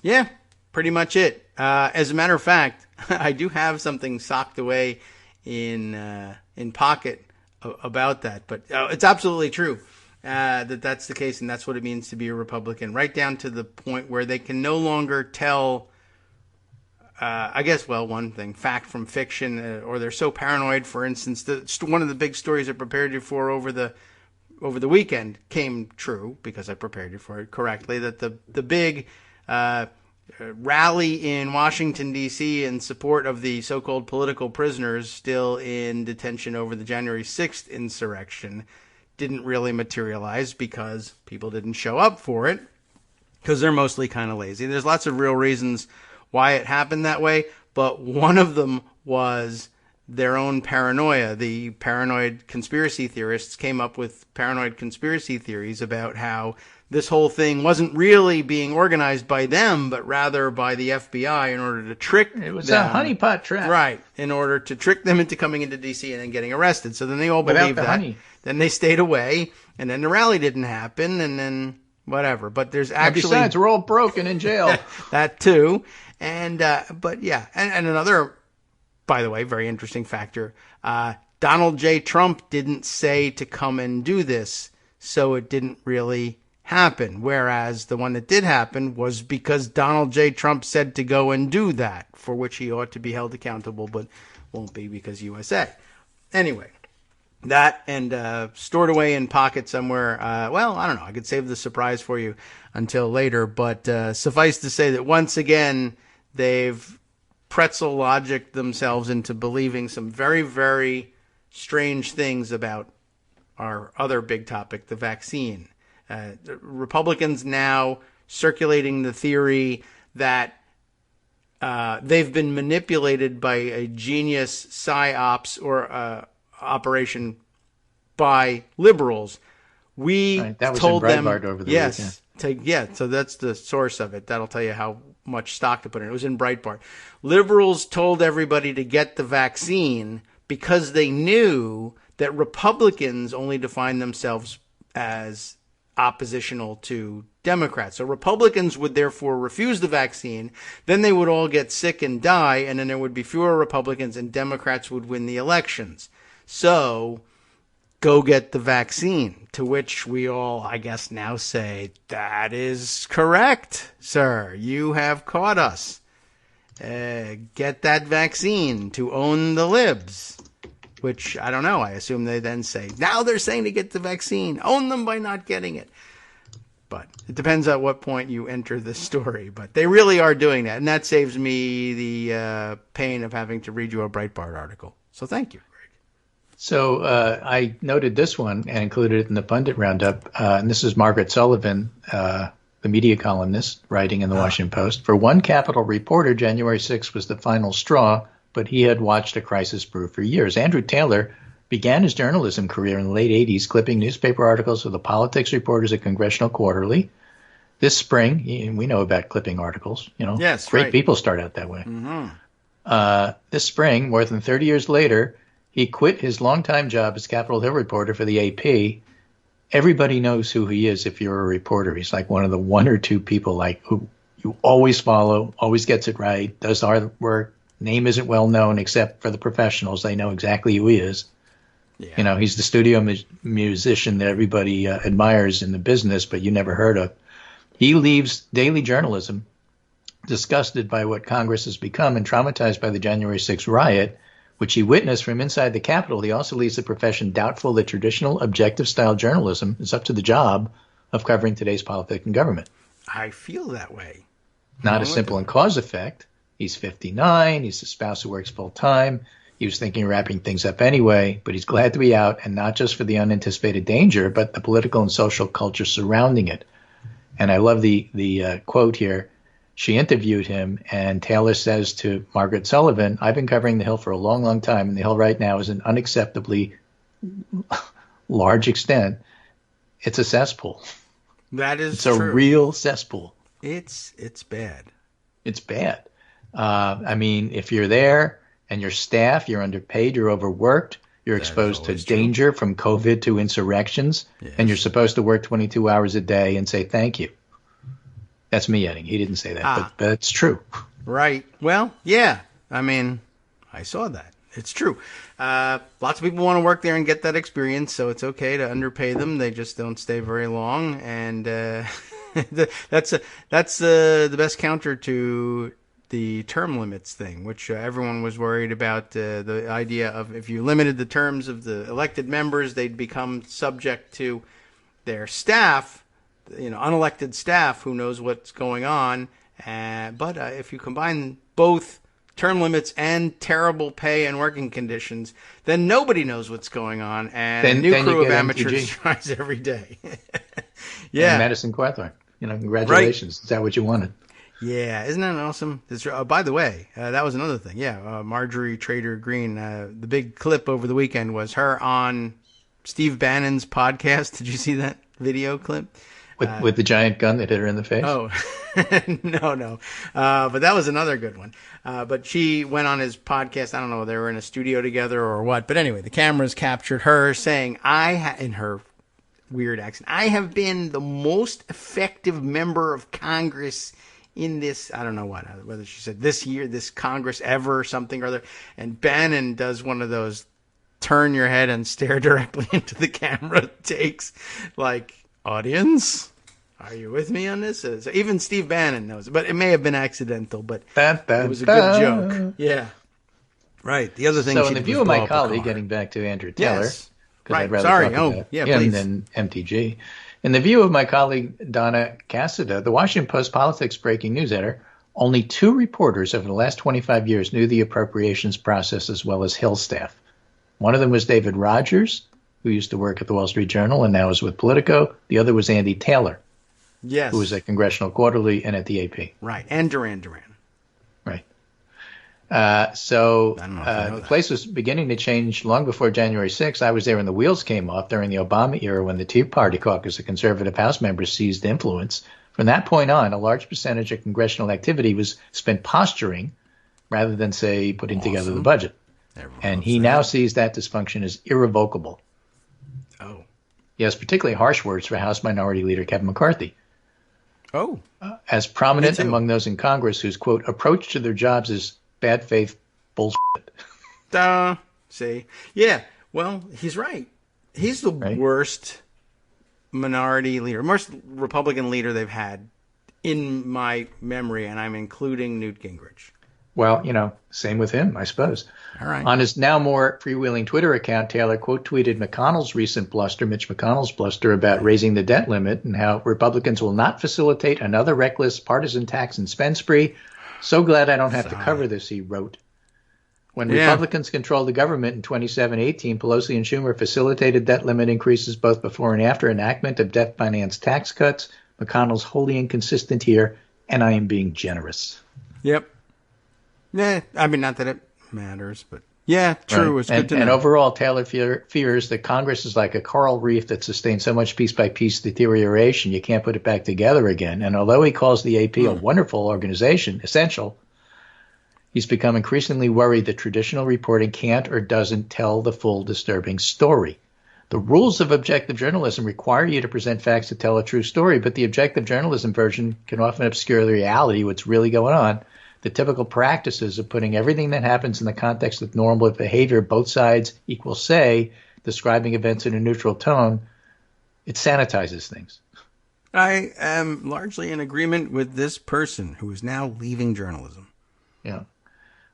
pretty much it. As a matter of fact, I do have something socked away in pocket about that, but it's absolutely true that's the case, and that's what it means to be a Republican, right down to the point where they can no longer tell one thing, fact from fiction, or they're so paranoid. For instance, one of the big stories I prepared you for over the weekend came true because I prepared you for it correctly, that the big rally in Washington, D.C. in support of the so-called political prisoners still in detention over the January 6th insurrection didn't really materialize because people didn't show up for it because they're mostly kind of lazy. There's lots of real reasons why it happened that way, but one of them was their own paranoia. The paranoid conspiracy theorists came up with paranoid conspiracy theories about how this whole thing wasn't really being organized by them, but rather by the FBI in order to trick them. It was a honeypot trap. Right, in order to trick them into coming into D.C. and then getting arrested. So then they all believed that. Honey. Then they stayed away, and then the rally didn't happen, and then whatever. But there's actually... And besides, we're all broken in jail. That too. And another, by the way, very interesting factor, Donald J. Trump didn't say to come and do this, so it didn't really happen. Whereas the one that did happen was because Donald J. Trump said to go and do that, for which he ought to be held accountable, but won't be because USA. Anyway, That and stored away in pocket somewhere. Well, I don't know. I could save the surprise for you until later. But suffice to say that once again, they've pretzel logic themselves into believing some very, very strange things about our other big topic, the vaccine. Republicans now circulating the theory that they've been manipulated by a genius psyops or operation by liberals. We that was told in them, over the weekend. So that's the source of it. That'll tell you how much stock to put in. It was in Breitbart. Liberals told everybody to get the vaccine because they knew that Republicans only define themselves as oppositional to Democrats. So Republicans would therefore refuse the vaccine. Then they would all get sick and die, and then there would be fewer Republicans, and Democrats would win the elections. So go get the vaccine, to which we all, I guess, now say, that is correct, sir. You have caught us. Get that vaccine to own the libs. Which, I don't know, I assume they then say, now they're saying to get the vaccine. Own them by not getting it. But it depends at what point you enter the story. But they really are doing that. And that saves me the pain of having to read you a Breitbart article. So thank you. So I noted this one and included it in the pundit roundup. And this is Margaret Sullivan, the media columnist, writing in the Washington Post. For one Capitol reporter, January 6th was the final straw, but he had watched a crisis brew for years. Andrew Taylor began his journalism career in the late 80s, clipping newspaper articles for the politics reporters at Congressional Quarterly. This spring, we know about clipping articles. Yes, great right. People start out that way. Mm-hmm. This spring, more than 30 years later, he quit his longtime job as Capitol Hill reporter for the AP. Everybody knows who he is if you're a reporter. He's like one of the one or two people who you always follow, always gets it right, does hard work. Name isn't well known except for the professionals. They know exactly who he is. Yeah. He's the studio musician that everybody admires in the business, but you never heard of. He leaves daily journalism, disgusted by what Congress has become and traumatized by the January 6th riot, which he witnessed from inside the Capitol. He also leaves the profession doubtful that traditional objective-style journalism is up to the job of covering today's politics and government. I feel that way. Not as simple in cause effect. He's 59. He's a spouse who works full-time. He was thinking of wrapping things up anyway, but he's glad to be out, and not just for the unanticipated danger, but the political and social culture surrounding it. And I love the quote here. She interviewed him, and Taylor says to Margaret Sullivan, I've been covering the Hill for a long, long time, and the Hill right now is an unacceptably large extent. It's a cesspool. That is true. It's a real cesspool. It's bad. It's bad. If you're there and your staff, you're underpaid, you're overworked, you're exposed to danger from COVID to insurrections, and you're supposed to work 22 hours a day and say thank you. That's me adding. He didn't say that, but it's true. Right. Well, yeah. I saw that. It's true. Lots of people want to work there and get that experience, so it's okay to underpay them. They just don't stay very long, and that's the best counter to the term limits thing, which everyone was worried about. The idea of if you limited the terms of the elected members, they'd become subject to their staff, unelected staff who knows what's going on. But if you combine both term limits and terrible pay and working conditions, then nobody knows what's going on, and a new crew of amateurs tries every day. Yeah, Madison Quathorn. Congratulations. Right. Is that what you wanted? Yeah, isn't that awesome? By the way, that was another thing. Yeah, Marjorie Trader Green. The big clip over the weekend was her on Steve Bannon's podcast. Did you see that video clip? With the giant gun that hit her in the face? Oh, no. But that was another good one. But she went on his podcast. I don't know, they were in a studio together or what. But anyway, the cameras captured her saying, in her weird accent, I have been the most effective member of Congress in this, I don't know whether she said this year, this Congress ever, or something or other. And Bannon does one of those turn your head and stare directly into the camera takes, like, audience, are you with me on this? So even Steve Bannon knows it, but it may have been accidental, but it was a good joke. Yeah. Right. The other thing. So in the view of my colleague, getting back to Andrew Taylor, because Right. I'd rather Sorry. talk about Yeah, him please. than MTG. In the view of my colleague Donna Cassida, the Washington Post politics breaking news editor, only 2 reporters over the last 25 years knew the appropriations process as well as Hill staff. One of them was David Rogers, who used to work at the Wall Street Journal and now is with Politico. The other was Andy Taylor, Yes. who was at Congressional Quarterly and at the AP. Right. And Duran Duran. Right. I don't know if you know The that. place was beginning to change long before January 6th. I was there when the wheels came off during the Obama era when the Tea Party caucus of conservative House members seized influence. From that point on, a large percentage of congressional activity was spent posturing rather than, say, putting together the budget. Everyone And loves he that. now sees that dysfunction as irrevocable. Oh. He has particularly harsh words for House Minority Leader Kevin McCarthy, Oh. as prominent Me too. among those in Congress whose, quote, approach to their jobs is bad faith bullshit. See. Yeah. Well, he's right. He's the Right. worst minority leader, worst Republican leader they've had in my memory, and I'm including Newt Gingrich. Well, same with him, I suppose. All right. On his now more freewheeling Twitter account, Taylor quote tweeted McConnell's recent bluster, Mitch McConnell's bluster about raising the debt limit and how Republicans will not facilitate another reckless partisan tax and spend spree. So glad I don't have to cover this, he wrote. When Republicans controlled the government in 2017-18, Pelosi and Schumer facilitated debt limit increases both before and after enactment of debt-financed tax cuts. McConnell's wholly inconsistent here, and I am being generous. Yep. Yeah. I mean, not that it matters, but yeah, true. Right. It's good to know. And overall, Taylor fears that Congress is like a coral reef that sustains so much piece-by-piece deterioration you can't put it back together again. And although he calls the AP a wonderful organization, essential, he's become increasingly worried that traditional reporting can't or doesn't tell the full disturbing story. The rules of objective journalism require you to present facts to tell a true story, but the objective journalism version can often obscure the reality, what's really going on. The typical practices of putting everything that happens in the context of normal behavior, both sides equal say, describing events in a neutral tone, it sanitizes things. I am largely in agreement with this person who is now leaving journalism. Yeah.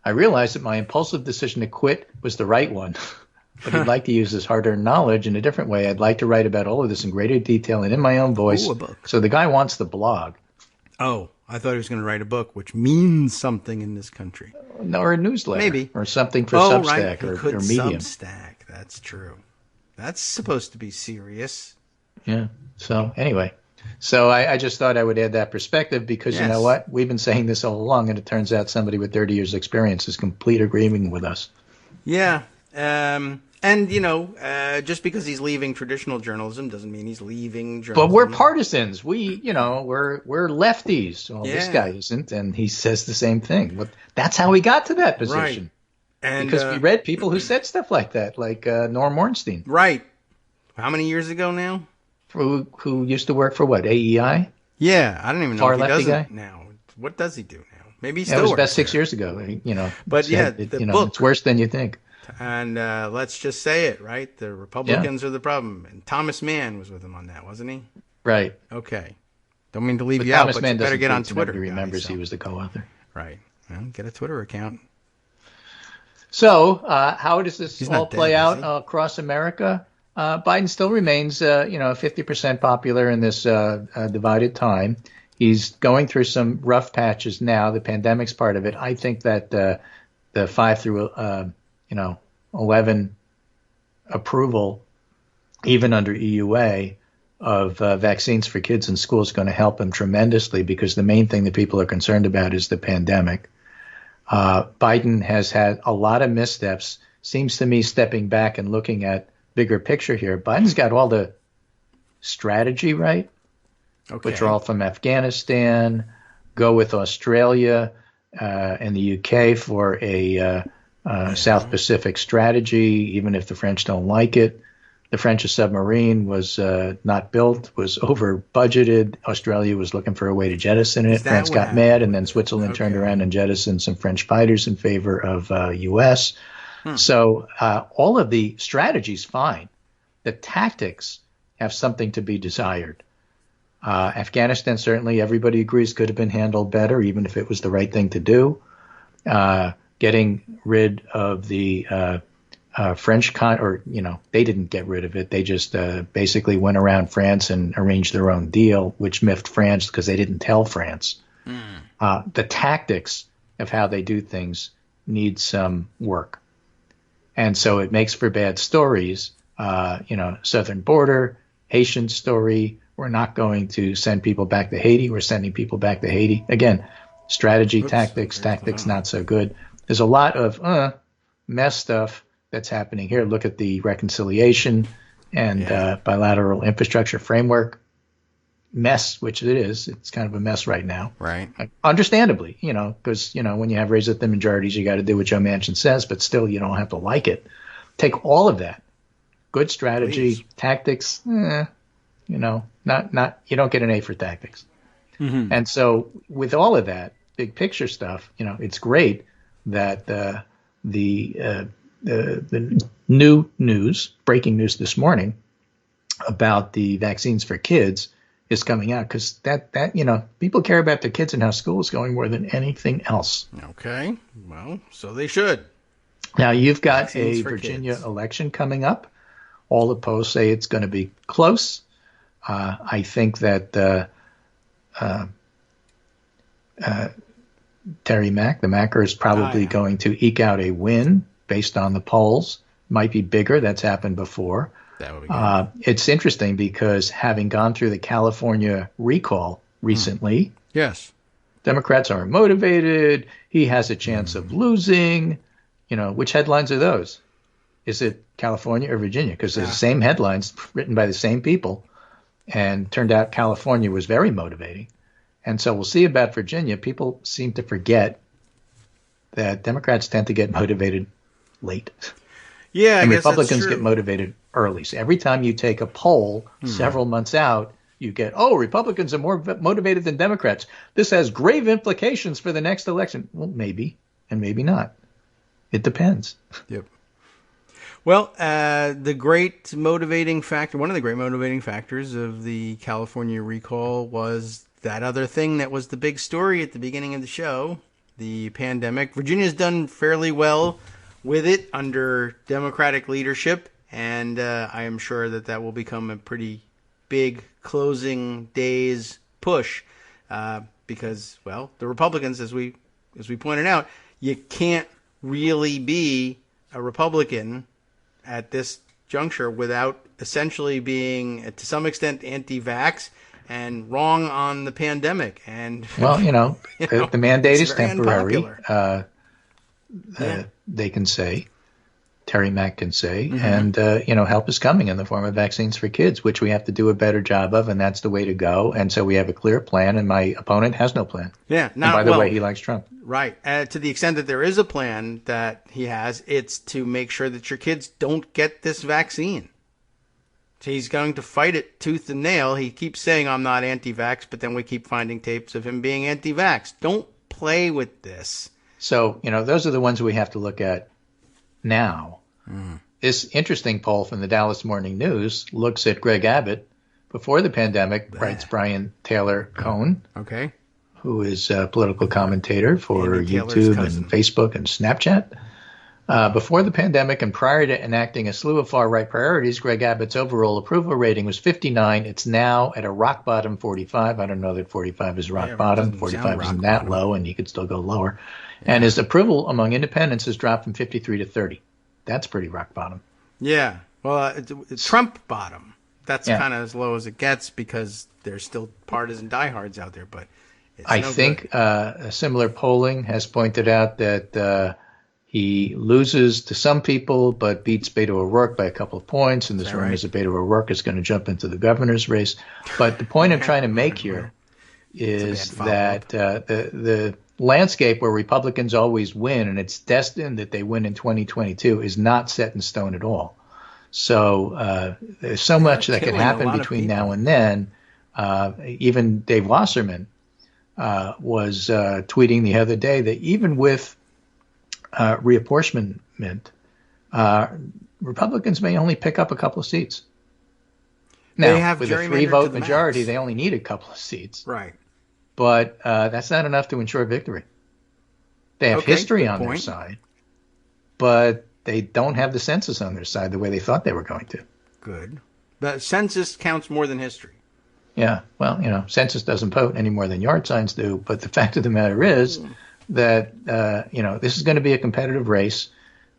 I realized that my impulsive decision to quit was the right one, but I'd like to use this hard-earned knowledge in a different way. I'd like to write about all of this in greater detail and in my own voice. Ooh, a book. So the guy wants the blog. Oh, I thought he was going to write a book, which means something in this country. Or a newsletter. Maybe. Or something for Right. Substack He or could Medium. Substack. That's true. That's supposed to be serious. Yeah. So anyway, I just thought I would add that perspective because you know what? We've been saying this all along, and it turns out somebody with 30 years experience is complete agreement with us. Yeah. And, just because he's leaving traditional journalism doesn't mean he's leaving journalism. But we're partisans. We're lefties. Well, this Yeah. guy isn't, and he says the same thing. But that's how we got to that position. Right. And, Because we read people who said stuff like that, like Norm Ornstein. Right. How many years ago now? Who used to work for what, AEI? Yeah, I don't even know Far if he lefty does guy? it now. What does he do now? Maybe he It still was works about 6 there. years ago. But yeah, said the book. it's worse than you think. And let's just say it, right? The Republicans are the problem. And Thomas Mann was with him on that, wasn't he? Right. Okay. Don't mean to leave But you Thomas out, but Mann you better doesn't get on tweet, so Twitter. nobody remembers guys, he was the co-author. Right. Well, get a Twitter account. So how does this He's all not play dead, out is he? across America? Biden still remains, 50% popular in this divided time. He's going through some rough patches now. The pandemic's part of it. I think that the 5 through 11 approval, even under EUA, of vaccines for kids in school is going to help him tremendously because the main thing that people are concerned about is the pandemic. Biden has had a lot of missteps. Seems to me, stepping back and looking at bigger picture here, Biden's got all the strategy right. Okay. Withdrawal from Afghanistan, go with Australia and the UK for a South Pacific strategy, even if the French don't like it. The French submarine was not built, was over budgeted. Australia was looking for a way to jettison it. that France what got happened? mad, and then Switzerland turned around and jettisoned some French fighters in favor of U.S. So all of the strategy's fine. The tactics have something to be desired. Afghanistan, certainly everybody agrees, could have been handled better, even if it was the right thing to do. Getting rid of the they didn't get rid of it. They just basically went around France and arranged their own deal, which miffed France because they didn't tell France. The tactics of how they do things need some work. And so it makes for bad stories. Southern border, Haitian story. We're not going to send people back to Haiti. We're sending people back to Haiti. Again, strategy, tactics not so good. There's a lot of mess stuff that's happening here. Look at the reconciliation and bilateral infrastructure framework mess, which it is. It's kind of a mess right now. Right. Understandably, because, when you have raise up the majorities, you got to do what Joe Manchin says, but still you don't have to like it. Take all of that. Good strategy, tactics, not you don't get an A for tactics. Mm-hmm. And so with all of that big picture stuff, it's great that the new news, breaking news this morning about the vaccines for kids is coming out, because that people care about their kids and how school is going more than anything else. Okay, well, so they should. Now you've got Vaccines a for Virginia kids. election coming up. All the polls say it's going to be close. I think that Terry Mack, the Macker, is probably going to eke out a win based on the polls. Might be bigger. That's happened before. That would be good. It's interesting because having gone through the California recall recently, Yes. Democrats are motivated. He has a chance of losing. Which headlines are those? Is it California or Virginia? Because they're the same headlines written by the same people. And turned out California was very motivating. And so we'll see about Virginia. People seem to forget that Democrats tend to get motivated late. Yeah, and I guess Republicans that's true. get motivated early. So every time you take a poll several months out, you get, Republicans are more motivated than Democrats. This has grave implications for the next election. Well, maybe, and maybe not. It depends. Yep. Well, one of the great motivating factors of the California recall was that other thing that was the big story at the beginning of the show, the pandemic. Virginia's done fairly well with it under Democratic leadership, and I am sure that will become a pretty big closing days push because, well, the Republicans, as we pointed out, you can't really be a Republican at this juncture without essentially being, to some extent, anti-vax and wrong on the pandemic. And well, the mandate is temporary. Yeah. They can say, Terry Mack can say, and help is coming in the form of vaccines for kids, which we have to do a better job of, and that's the way to go. And so we have a clear plan, and my opponent has no plan. Yeah. And by the way, he likes Trump. Right. To the extent that there is a plan that he has, it's to make sure that your kids don't get this vaccine. So he's going to fight it tooth and nail. He keeps saying, I'm not anti-vax, but then we keep finding tapes of him being anti-vax. Don't play with this. So, those are the ones we have to look at now. This interesting poll from the Dallas Morning News looks at Greg Abbott before the pandemic, writes Brian Taylor Cohn. Okay. Who is a political commentator for Andy Taylor's YouTube cousin. and Facebook and Snapchat. Before the pandemic and prior to enacting a slew of far-right priorities, Greg Abbott's overall approval rating was 59. It's now at a rock-bottom 45. I don't know that 45 is rock bottom. 45 isn't that low, and he could still go lower. Yeah. And his approval among independents has dropped from 53 to 30. That's pretty rock bottom. Yeah. Well, it's Trump bottom. That's kind of as low as it gets because there's still partisan diehards out there. But I think similar polling has pointed out that he loses to some people, but beats Beto O'Rourke by a couple of points. And this rumor is that Beto O'Rourke is going to jump into the governor's race. But the point I'm trying to make here is that the landscape where Republicans always win, and it's destined that they win in 2022, is not set in stone at all. So there's so much that can happen between now and then. Even Dave Wasserman was tweeting the other day that even with reapportionment, Republicans may only pick up a couple of seats. Now, with a 3-vote majority, they only need a couple of seats. Right. But that's not enough to ensure victory. They have history on their side, but they don't have the census on their side the way they thought they were going to. Good. The census counts more than history. Yeah, well, census doesn't vote any more than yard signs do. But the fact of the matter is that, this is going to be a competitive race.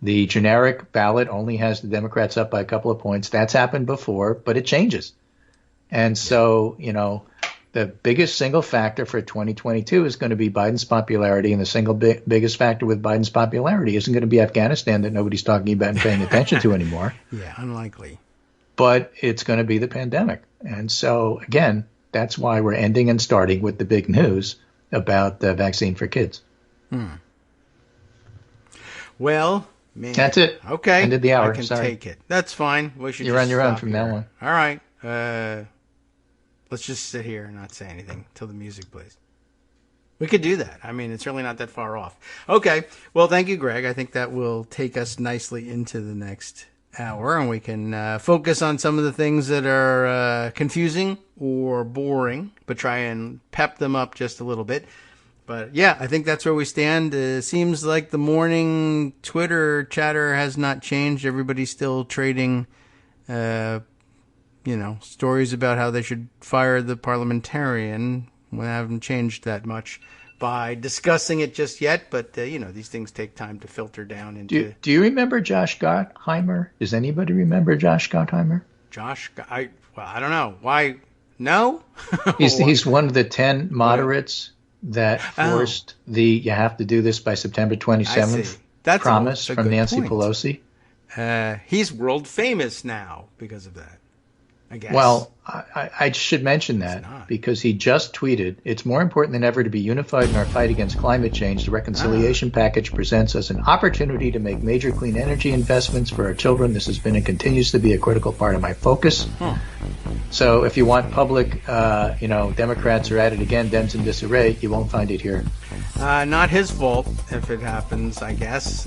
The generic ballot only has the Democrats up by a couple of points. That's happened before, but it changes. And so, the biggest single factor for 2022 is going to be Biden's popularity, and the single biggest factor with Biden's popularity isn't going to be Afghanistan that nobody's talking about and paying attention to anymore. Yeah, unlikely. But it's going to be the pandemic. And so, again, that's why we're ending and starting with the big news about the vaccine for kids. Well, man. That's it. Okay. Ended the hour. I can Sorry. take it. That's fine. We should You're just on your own stop from here. now on. All right. Let's just sit here and not say anything till the music plays. We could do that. I mean, it's really not that far off. Okay. Well, thank you, Greg. I think that will take us nicely into the next hour, and we can focus on some of the things that are confusing or boring, but try and pep them up just a little bit. But yeah, I think that's where we stand. Seems like the morning Twitter chatter has not changed. Everybody's still trading, stories about how they should fire the parliamentarian. We haven't changed that much by discussing it just yet, but these things take time to filter down into. Do you remember Josh Gottheimer? Does anybody remember Josh Gottheimer? I don't know. Why? No? He's one of the 10 moderates that forced you have to do this by September 27th promise from Nancy Pelosi. He's world famous now because of that, I guess. Well, I should mention that because he just tweeted, "It's more important than ever to be unified in our fight against climate change. The reconciliation package presents us an opportunity to make major clean energy investments for our children. This has been and continues to be a critical part of my focus." So if you want public, Democrats are at it again, Dems in disarray, you won't find it here. Not his fault if it happens, I guess,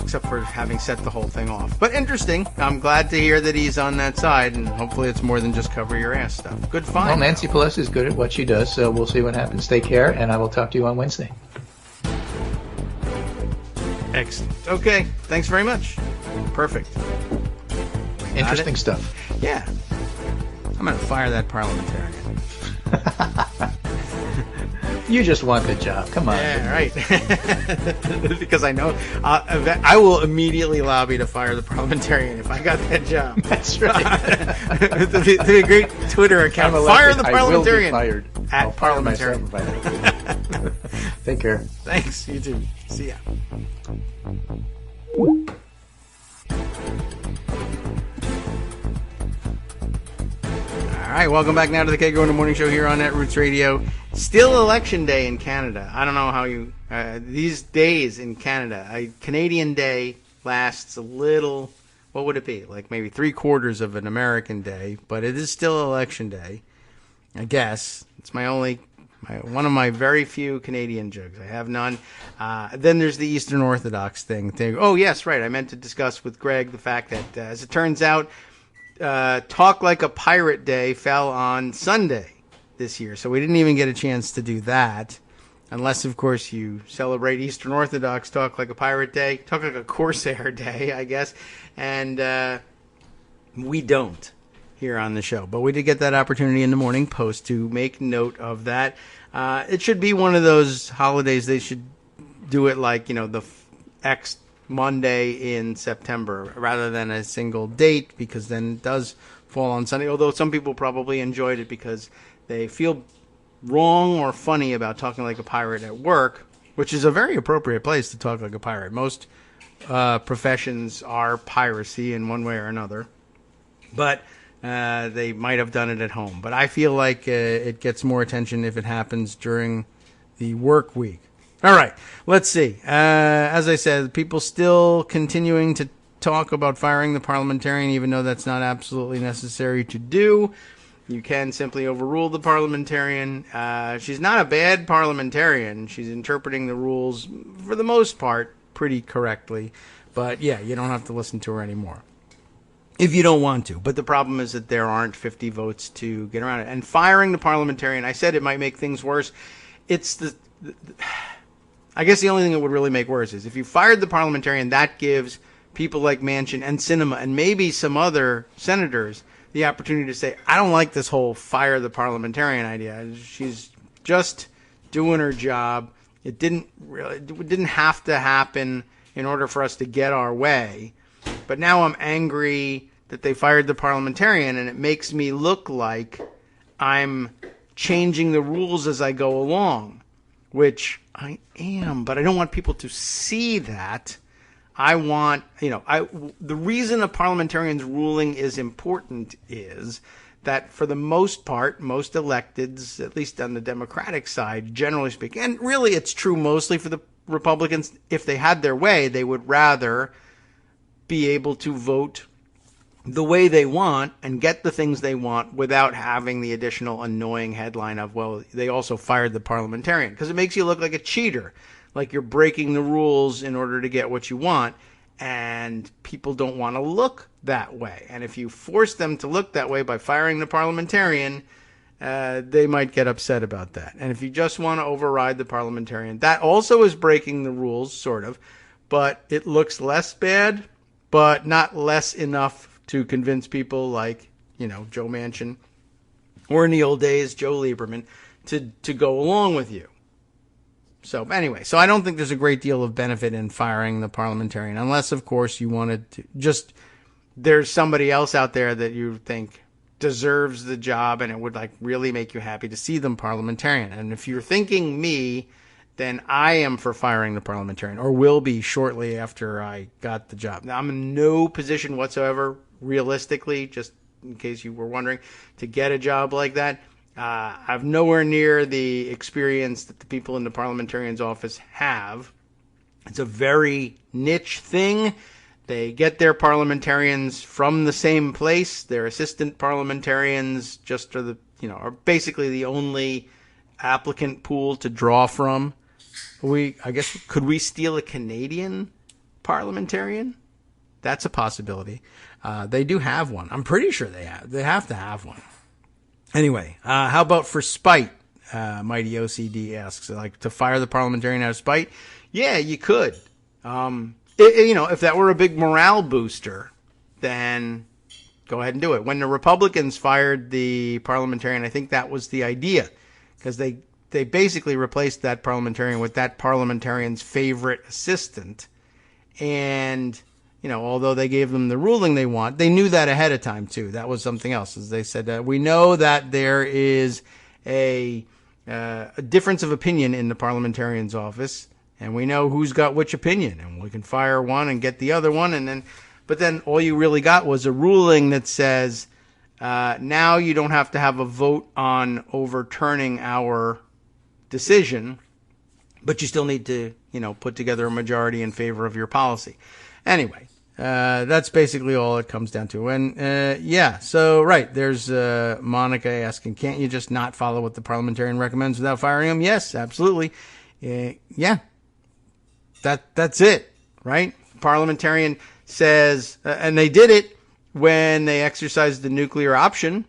except for having set the whole thing off. But interesting. I'm glad to hear that he's on that side, and hopefully it's more than just cover your ass stuff. Good find. Well, Nancy Pelosi is good at what she does, so we'll see what happens. Take care, and I will talk to you on Wednesday. Excellent. Okay. Thanks very much. Perfect. Interesting stuff. Yeah. I'm going to fire that parliamentarian. You just want the job. Come on. Yeah, right. Because I know I will immediately lobby to fire the parliamentarian if I got that job. That's right. the great Twitter account. Fire the parliamentarian. I will be fired. At parliamentarian. Take care. Thanks. You too. See ya. All right, welcome back now to the Kagro in the Morning Show here on Netroots Radio. Still election day in Canada. I don't know how you these days in Canada. Canadian Day lasts a little. What would it be? Like maybe 3/4 of an American day, but it is still election day. I guess it's one of my very few Canadian jokes. I have none. Then there's the Eastern Orthodox thing. Oh yes, right. I meant to discuss with Greg the fact that as it turns out. Talk Like a Pirate Day fell on Sunday this year, so we didn't even get a chance to do that. Unless, of course, you celebrate Eastern Orthodox Talk Like a Pirate Day, Talk Like a Corsair Day, I guess. And we don't here on the show. But we did get that opportunity in the Morning Post to make note of that. It should be one of those holidays. They should do it like, the X Monday in September rather than a single date, because then it does fall on Sunday, although some people probably enjoyed it because they feel wrong or funny about talking like a pirate at work, which is a very appropriate place to talk like a pirate. Most professions are piracy in one way or another, but they might have done it at home. But I feel like it gets more attention if it happens during the work week. All right, let's see. As I said, people still continuing to talk about firing the parliamentarian, even though that's not absolutely necessary to do. You can simply overrule the parliamentarian. She's not a bad parliamentarian. She's interpreting the rules, for the most part, pretty correctly. But, yeah, you don't have to listen to her anymore if you don't want to. But the problem is that there aren't 50 votes to get around it. And firing the parliamentarian, I said it might make things worse. I guess the only thing that would really make worse is if you fired the parliamentarian, that gives people like Manchin and Sinema and maybe some other senators the opportunity to say, I don't like this whole fire the parliamentarian idea. She's just doing her job. It didn't have to happen in order for us to get our way. But now I'm angry that they fired the parliamentarian, and it makes me look like I'm changing the rules as I go along, which I am, but I don't want people to see that. I want, the reason a parliamentarian's ruling is important is that for the most part, most electeds, at least on the Democratic side, generally speaking, and really it's true mostly for the Republicans, if they had their way, they would rather be able to vote the way they want and get the things they want without having the additional annoying headline of, well, they also fired the parliamentarian, because it makes you look like a cheater, like you're breaking the rules in order to get what you want, and people don't want to look that way. And if you force them to look that way by firing the parliamentarian, they might get upset about that. And if you just want to override the parliamentarian, that also is breaking the rules, sort of, but it looks less bad, but not less enough to convince people like, Joe Manchin, or in the old days, Joe Lieberman, to go along with you. So anyway, so I don't think there's a great deal of benefit in firing the parliamentarian, unless, of course, you wanted to just, there's somebody else out there that you think deserves the job and it would really make you happy to see them parliamentarian. And if you're thinking me, then I am for firing the parliamentarian, or will be shortly after I got the job. Now, I'm in no position whatsoever, realistically, just in case you were wondering, to get a job like that. I've nowhere near the experience that the people in the parliamentarian's office have. It's a very niche thing. They get their parliamentarians from the same place. Their assistant parliamentarians just are basically the only applicant pool to draw from. Could we steal a Canadian parliamentarian? That's a possibility. They do have one. I'm pretty sure they have to have one. Anyway, how about for spite? Mighty OCD asks, to fire the parliamentarian out of spite? Yeah, you could. If that were a big morale booster, then go ahead and do it. When the Republicans fired the parliamentarian, I think that was the idea, because they basically replaced that parliamentarian with that parliamentarian's favorite assistant. And, although they gave them the ruling they want, they knew that ahead of time, too. That was something else. As they said, we know that there is a difference of opinion in the parliamentarian's office, and we know who's got which opinion, and we can fire one and get the other one. But then all you really got was a ruling that says, now you don't have to have a vote on overturning our decision, but you still need to, put together a majority in favor of your policy. Anyway, that's basically all it comes down to. And so right, there's Monica asking, can't you just not follow what the parliamentarian recommends without firing him? Yes, absolutely. Yeah, that's it, right? Parliamentarian says, and they did it when they exercised the nuclear option,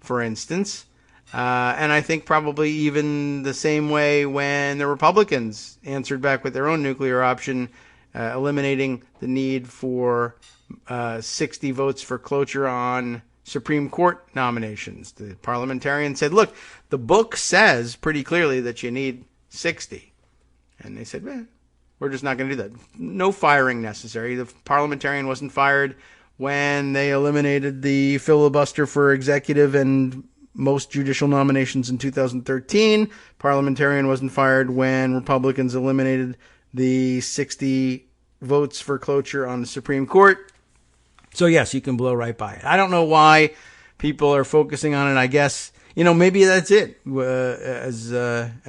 for instance. And I think probably even the same way when the Republicans answered back with their own nuclear option, eliminating the need for 60 votes for cloture on Supreme Court nominations. The parliamentarian said, look, the book says pretty clearly that you need 60. And they said, we're just not going to do that. No firing necessary. The parliamentarian wasn't fired when they eliminated the filibuster for executive and most judicial nominations in 2013. Parliamentarian wasn't fired when Republicans eliminated the 60 votes for cloture on the Supreme Court. So yes, you can blow right by it. I don't know why people are focusing on it. I guess, maybe that's it. As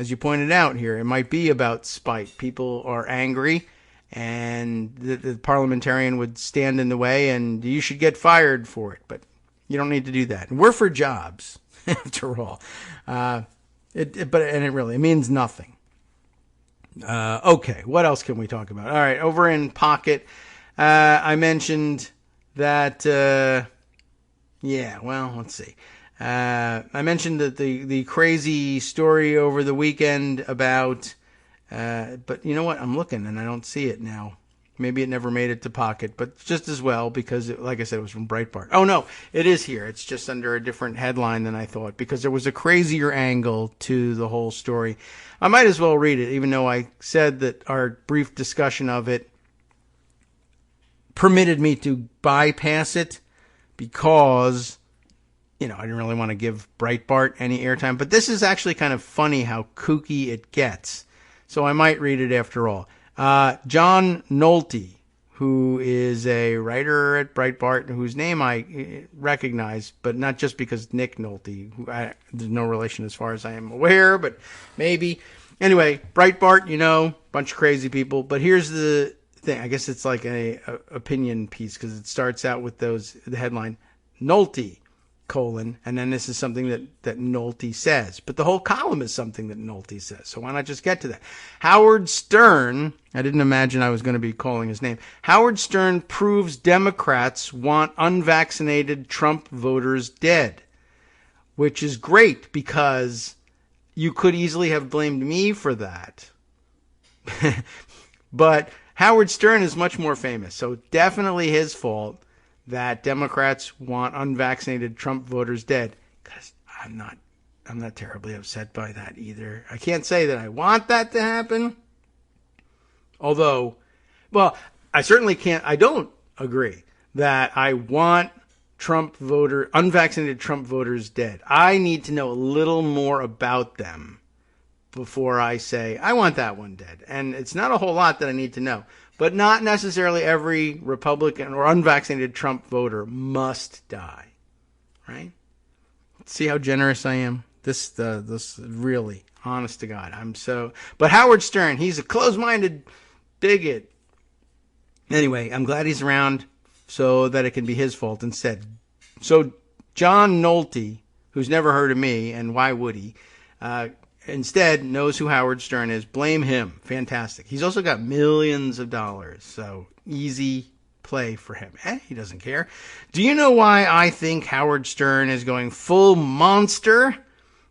you pointed out here, it might be about spite. People are angry, and the parliamentarian would stand in the way, and you should get fired for it. But you don't need to do that. And we're for jobs, after all. It really means nothing. Okay, what else can we talk about? All right, over in Pocket, I mentioned that, let's see. I mentioned that the crazy story over the weekend about, but you know what? I'm looking and I don't see it now. Maybe it never made it to Pocket, but just as well because, like I said, it was from Breitbart. Oh, no, it is here. It's just under a different headline than I thought because there was a crazier angle to the whole story. I might as well read it, even though I said that our brief discussion of it permitted me to bypass it because, I didn't really want to give Breitbart any airtime. But this is actually kind of funny how kooky it gets. So I might read it after all. John Nolte, who is a writer at Breitbart, whose name I recognize, but not just because Nick Nolte, there's no relation as far as I am aware, but maybe. Anyway, Breitbart, bunch of crazy people. But here's the thing. I guess it's like a opinion piece because it starts out with the headline, Nolte, and then this is something that Nolte says. But the whole column is something that Nolte says. So why not just get to that? Howard Stern, I didn't imagine I was going to be calling his name. Howard Stern proves Democrats want unvaccinated Trump voters dead, which is great because you could easily have blamed me for that. But Howard Stern is much more famous, so definitely his fault that Democrats want unvaccinated Trump voters dead. Because I'm not terribly upset by that either. I can't say that I want that to happen. Although, well, I don't agree that I want unvaccinated Trump voters dead. I need to know a little more about them before I say, I want that one dead. And it's not a whole lot that I need to know. But not necessarily every Republican or unvaccinated Trump voter must die, right? See how generous I am? This really, honest to God, But Howard Stern, he's a closed-minded bigot. Anyway, I'm glad he's around so that it can be his fault instead. So John Nolte, who's never heard of me, and why would he? Instead knows who Howard Stern is. Blame him. Fantastic. He's also got millions of dollars, so easy play for him. He doesn't care. Do you know why I think Howard Stern is going full monster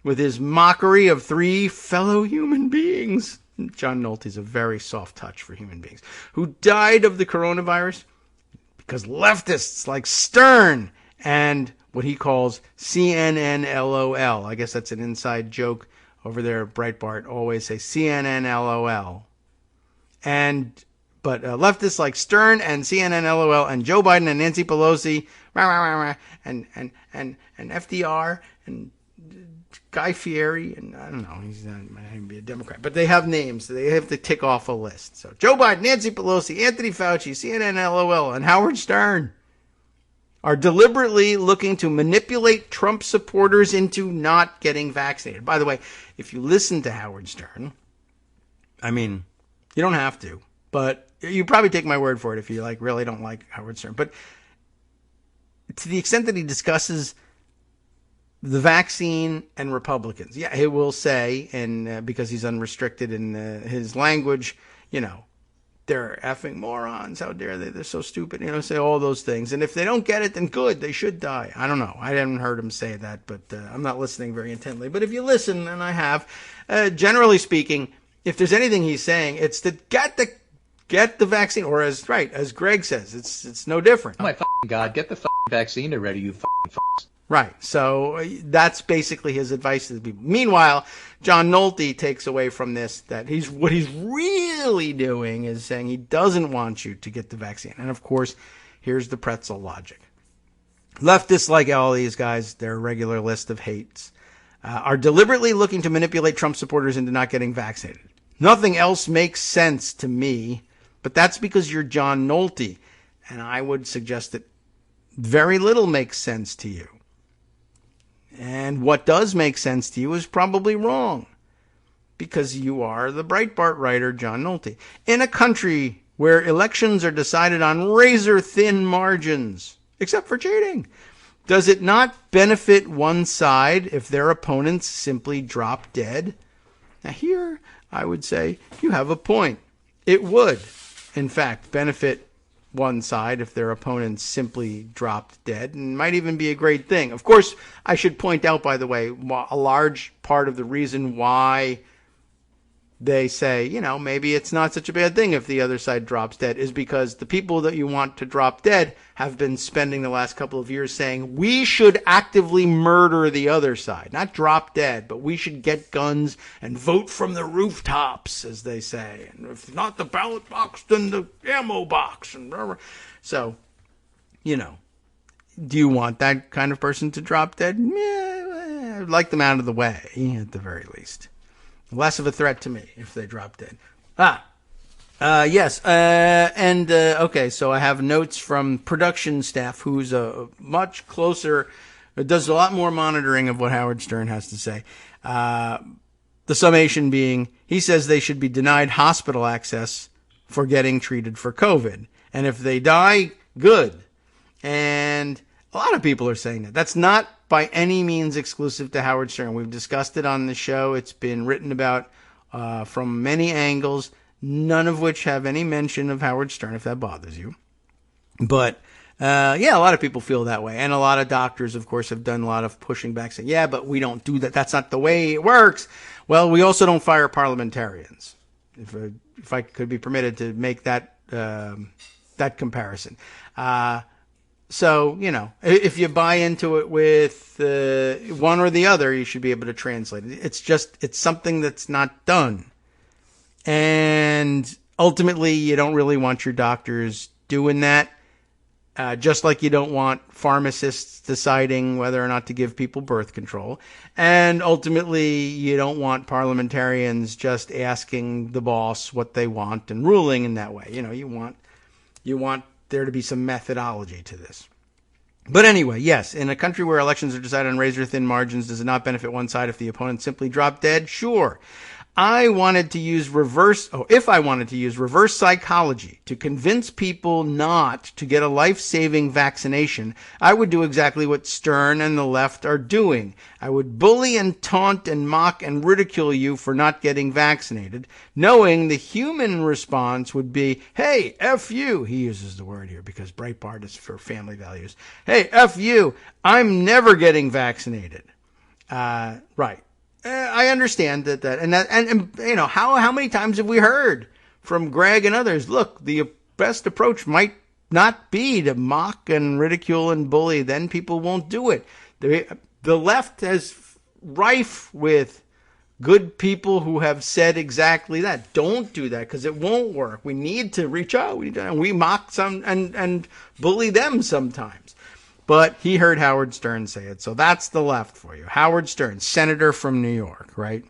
with his mockery of three fellow human beings? John Nolte's a very soft touch for human beings. Who died of the coronavirus? Because leftists like Stern and what he calls CNN LOL. I guess that's an inside joke. Over there at Breitbart, always say CNN LOL. But leftists like Stern and CNN LOL and Joe Biden and Nancy Pelosi and FDR and Guy Fieri and I don't know, he's not might even be a Democrat, but they have names. So they have to tick off a list. So Joe Biden, Nancy Pelosi, Anthony Fauci, CNN LOL, and Howard Stern are deliberately looking to manipulate Trump supporters into not getting vaccinated. By the way, if you listen to Howard Stern, I mean, you don't have to, but you probably take my word for it if you really don't like Howard Stern. But to the extent that he discusses the vaccine and Republicans, yeah, he will say, and because he's unrestricted in his language, they're effing morons. How dare they? They're so stupid. Say all those things. And if they don't get it, then good. They should die. I don't know. I haven't heard him say that, but I'm not listening very intently. But if you listen, and I have, generally speaking, if there's anything he's saying, it's to get the vaccine. Or as Greg says, it's no different. Oh my fucking God, get the fucking vaccine already, you fucking fucks. Right. So that's basically his advice to the people. Meanwhile, John Nolte takes away from this that what he's really doing is saying he doesn't want you to get the vaccine. And of course, here's the pretzel logic. Leftists like all these guys, their regular list of hates, are deliberately looking to manipulate Trump supporters into not getting vaccinated. Nothing else makes sense to me, but that's because you're John Nolte. And I would suggest that very little makes sense to you. And what does make sense to you is probably wrong because you are the Breitbart writer, John Nolte. In a country where elections are decided on razor-thin margins, except for cheating, does it not benefit one side if their opponents simply drop dead? Now here, I would say you have a point. It would, in fact, benefit one side if their opponents simply dropped dead, and might even be a great thing. Of course, I should point out, by the way, a large part of the reason why they say, maybe it's not such a bad thing if the other side drops dead, is because the people that you want to drop dead have been spending the last couple of years saying we should actively murder the other side. Not drop dead, but we should get guns and vote from the rooftops, as they say. And if not the ballot box, then the ammo box. And so, do you want that kind of person to drop dead? Yeah, I'd like them out of the way, at the very least. Less of a threat to me if they drop dead. Yes. Okay, so I have notes from production staff who's much closer, does a lot more monitoring of what Howard Stern has to say. The summation being, he says they should be denied hospital access for getting treated for COVID. And if they die, good. And a lot of people are saying that. That's not by any means exclusive to Howard Stern. We've discussed it on the show. It's been written about from many angles, none of which have any mention of Howard Stern, if that bothers you. But, a lot of people feel that way. And a lot of doctors, of course, have done a lot of pushing back, saying, yeah, but we don't do that. That's not the way it works. Well, we also don't fire parliamentarians, if I could be permitted to make that comparison. So, if you buy into it with one or the other, you should be able to translate it. It's something that's not done. And ultimately, you don't really want your doctors doing that. Just like you don't want pharmacists deciding whether or not to give people birth control. And ultimately, you don't want parliamentarians just asking the boss what they want and ruling in that way. You want there to be some methodology to this. But anyway, yes, in a country where elections are decided on razor-thin margins, does it not benefit one side if the opponent simply dropped dead? Sure. If I wanted to use reverse psychology to convince people not to get a life-saving vaccination, I would do exactly what Stern and the left are doing. I would bully and taunt and mock and ridicule you for not getting vaccinated, knowing the human response would be, hey, F you. He uses the word here because Breitbart is for family values. Hey, F you. I'm never getting vaccinated. Right. I understand that, and how many times have we heard from Greg and others? Look, the best approach might not be to mock and ridicule and bully. Then people won't do it. The left has rife with good people who have said exactly that. Don't do that because it won't work. We need to reach out. And we mock some and bully them sometimes. But he heard Howard Stern say it, so that's the left for you. Howard Stern, senator from New York, right?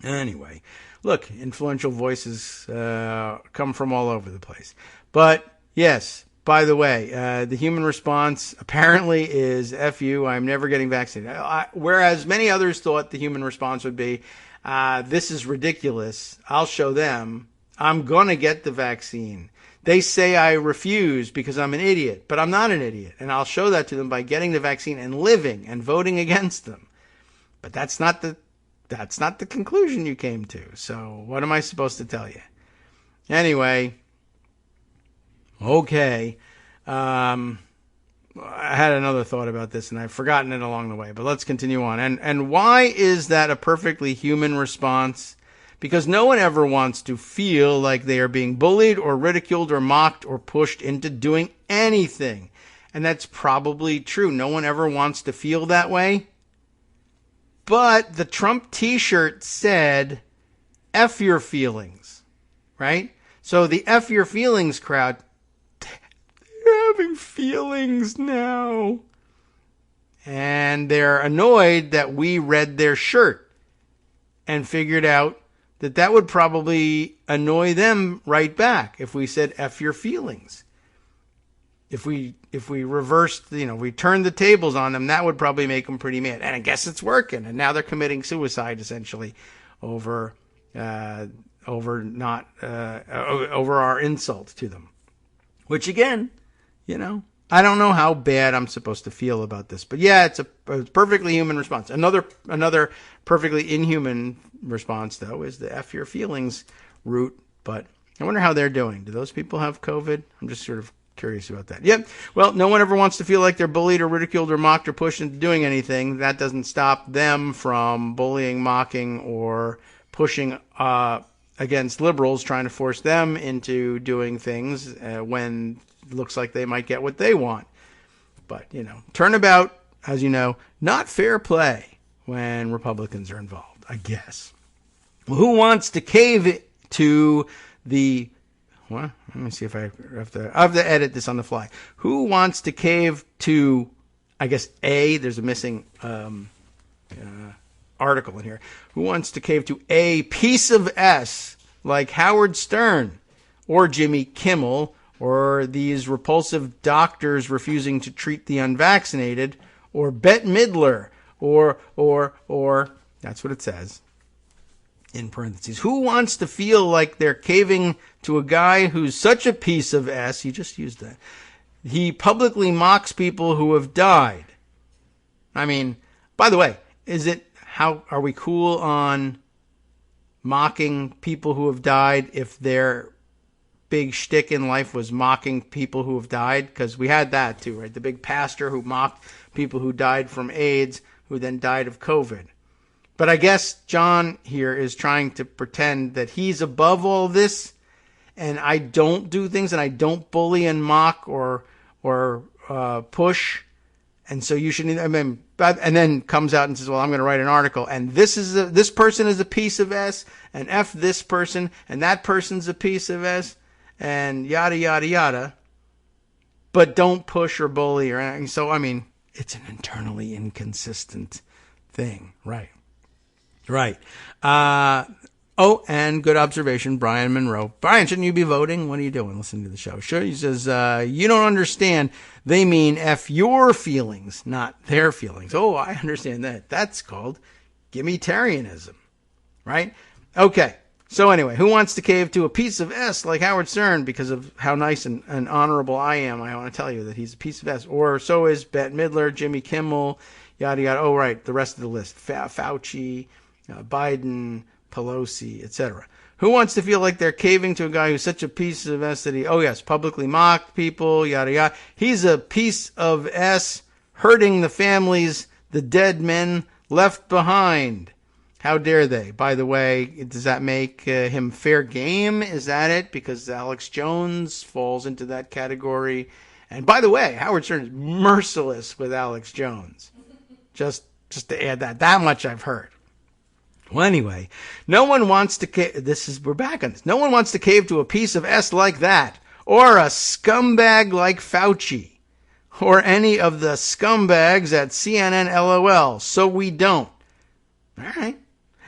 Anyway, look, influential voices come from all over the place. But, yes, by the way, the human response apparently is, F you, I'm never getting vaccinated. Whereas many others thought the human response would be, this is ridiculous. I'll show them. I'm going to get the vaccine. They say I refuse because I'm an idiot, but I'm not an idiot. And I'll show that to them by getting the vaccine and living and voting against them. But that's not the conclusion you came to. So what am I supposed to tell you? Anyway, okay. I had another thought about this and I've forgotten it along the way, but let's continue on. And why is that a perfectly human response? Because no one ever wants to feel like they are being bullied or ridiculed or mocked or pushed into doing anything. And that's probably true. No one ever wants to feel that way. But the Trump t-shirt said, F your feelings, right? So the F your feelings crowd, they're having feelings now. And they're annoyed that we read their shirt and figured out that would probably annoy them right back if we said F your feelings. If we reversed, we turned the tables on them, that would probably make them pretty mad. And I guess it's working. And now they're committing suicide essentially over our insult to them. Which again, I don't know how bad I'm supposed to feel about this, but yeah, it's a perfectly human response. Another perfectly inhuman response, though, is the F your feelings route. But I wonder how they're doing. Do those people have COVID? I'm just sort of curious about that. Yep. Well, no one ever wants to feel like they're bullied or ridiculed or mocked or pushed into doing anything. That doesn't stop them from bullying, mocking, or pushing against liberals, trying to force them into doing things when it looks like they might get what they want. But, turnabout, as you know, not fair play when Republicans are involved, I guess. Well, who wants to cave to the... Well, let me see if I have to edit this on the fly. Who wants to cave to, I guess, there's a missing article in here. Who wants to cave to a piece of S like Howard Stern or Jimmy Kimmel or these repulsive doctors refusing to treat the unvaccinated or Bette Midler or that's what it says in parentheses. Who wants to feel like they're caving to a guy who's such a piece of S? You just used that. He publicly mocks people who have died. I mean, by the way, how are we cool on mocking people who have died if their big shtick in life was mocking people who have died? Because we had that too, right? The big pastor who mocked people who died from AIDS, who then died of COVID. But I guess John here is trying to pretend that he's above all this, and I don't do things, and I don't bully and mock or push, and so you shouldn't. and then comes out and says, "Well, I'm going to write an article, and this person is a piece of S, and F this person, and that person's a piece of S, and yada yada yada." But don't push or bully or anything. So I mean, it's an internally inconsistent thing, right? Right. And good observation, Brian Monroe. Brian, shouldn't you be voting? What are you doing? Listen to the show. Sure. He says, you don't understand. They mean F your feelings, not their feelings. Oh, I understand that. That's called gimmitarianism. Right? Okay. So anyway, who wants to cave to a piece of S like Howard Stern because of how nice and honorable I am? I want to tell you that he's a piece of S. Or so is Bette Midler, Jimmy Kimmel, yada, yada. Oh, right. The rest of the list. Fauci, Biden, Pelosi, etc. Who wants to feel like they're caving to a guy who's such a piece of S that he, publicly mocked people, yada, yada. He's a piece of S hurting the families, the dead men left behind. How dare they? By the way, does that make him fair game? Is that it? Because Alex Jones falls into that category. And by the way, Howard Stern is merciless with Alex Jones. Just to add that much I've heard. Well, anyway, no one wants to we're back on this. No one wants to cave to a piece of S like that, or a scumbag like Fauci, or any of the scumbags at CNN LOL. So we don't. All right.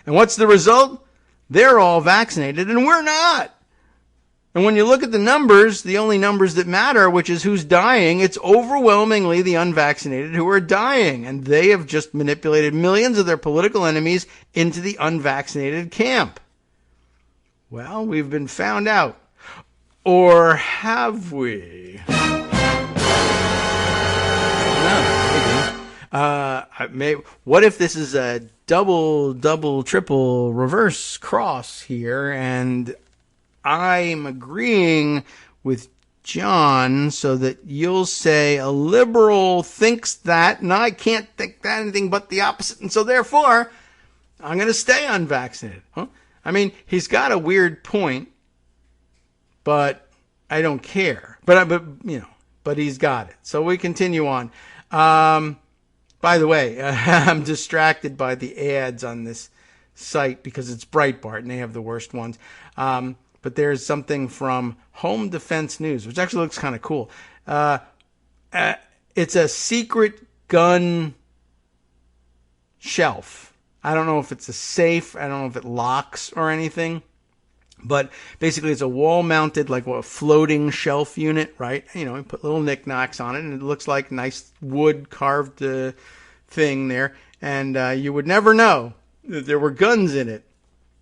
And what's the result? They're all vaccinated and we're not. And when you look at the numbers, the only numbers that matter, which is who's dying, it's overwhelmingly the unvaccinated who are dying. And they have just manipulated millions of their political enemies into the unvaccinated camp. Well, we've been found out. Or have we? What if this is a double, triple, reverse cross here, and I'm agreeing with John so that you'll say a liberal thinks that, and I can't think that anything but the opposite, and so therefore I'm going to stay unvaccinated. Huh? I mean, he's got a weird point, but I don't care. But he's got it. So we continue on. By the way, I'm distracted by the ads on this site because it's Breitbart and they have the worst ones. But there's something from Home Defense News, which actually looks kind of cool. It's a secret gun shelf. I don't know if it's a safe. I don't know if it locks or anything. But basically it's a wall-mounted, floating shelf unit, right? You put little knickknacks on it, and it looks like nice wood-carved thing there. And you would never know that there were guns in it,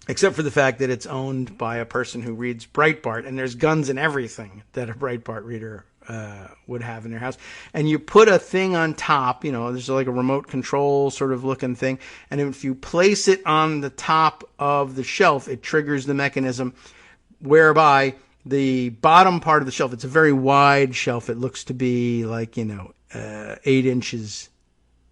except for the fact that it's owned by a person who reads Breitbart, and there's guns in everything that a Breitbart reader would have in their house. And you put a thing on top, there's like a remote control sort of looking thing, and if you place it on the top of the shelf, it triggers the mechanism whereby the bottom part of the shelf, it's a very wide shelf, it looks to be 8 inches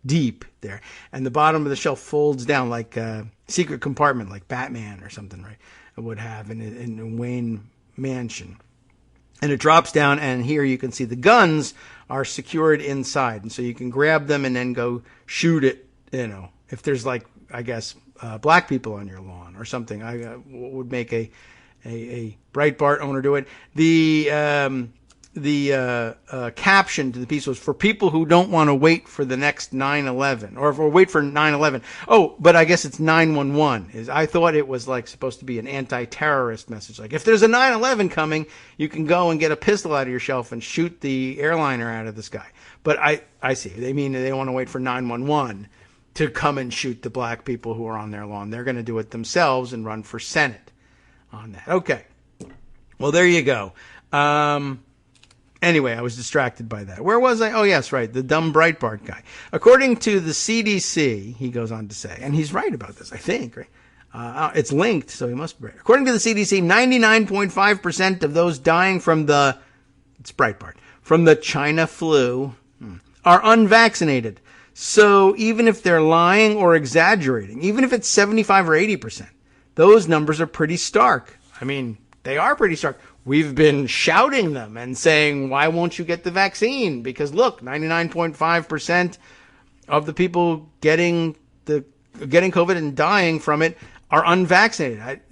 deep there. And the bottom of the shelf folds down like a secret compartment, like Batman or something, right? It would have in a Wayne mansion. And it drops down, and here you can see the guns are secured inside. And so you can grab them and then go shoot it, if there's like, I guess, black people on your lawn or something. I would make a Breitbart owner do it. The caption to the piece was, for people who don't want to wait for the next 9/11 or wait for 9/11. Oh, but I guess it's 911. I thought it was like supposed to be an anti-terrorist message. Like if there's a 9/11 coming, you can go and get a pistol out of your shelf and shoot the airliner out of the sky. But I see. They mean they want to wait for 911 to come and shoot the black people who are on their lawn. They're going to do it themselves and run for Senate on that. Okay. Well, there you go. Anyway, I was distracted by that. Where was I? Oh, yes, right. The dumb Breitbart guy. According to the CDC, he goes on to say, and he's right about this, I think, right? It's linked, so he must be right. According to the CDC, 99.5% of those dying from it's Breitbart, from the China flu are unvaccinated. So even if they're lying or exaggerating, even if it's 75 or 80%, those numbers are pretty stark. I mean, they are pretty stark. We've been shouting them and saying, why won't you get the vaccine? Because look, 99.5% of the people getting COVID and dying from it are unvaccinated.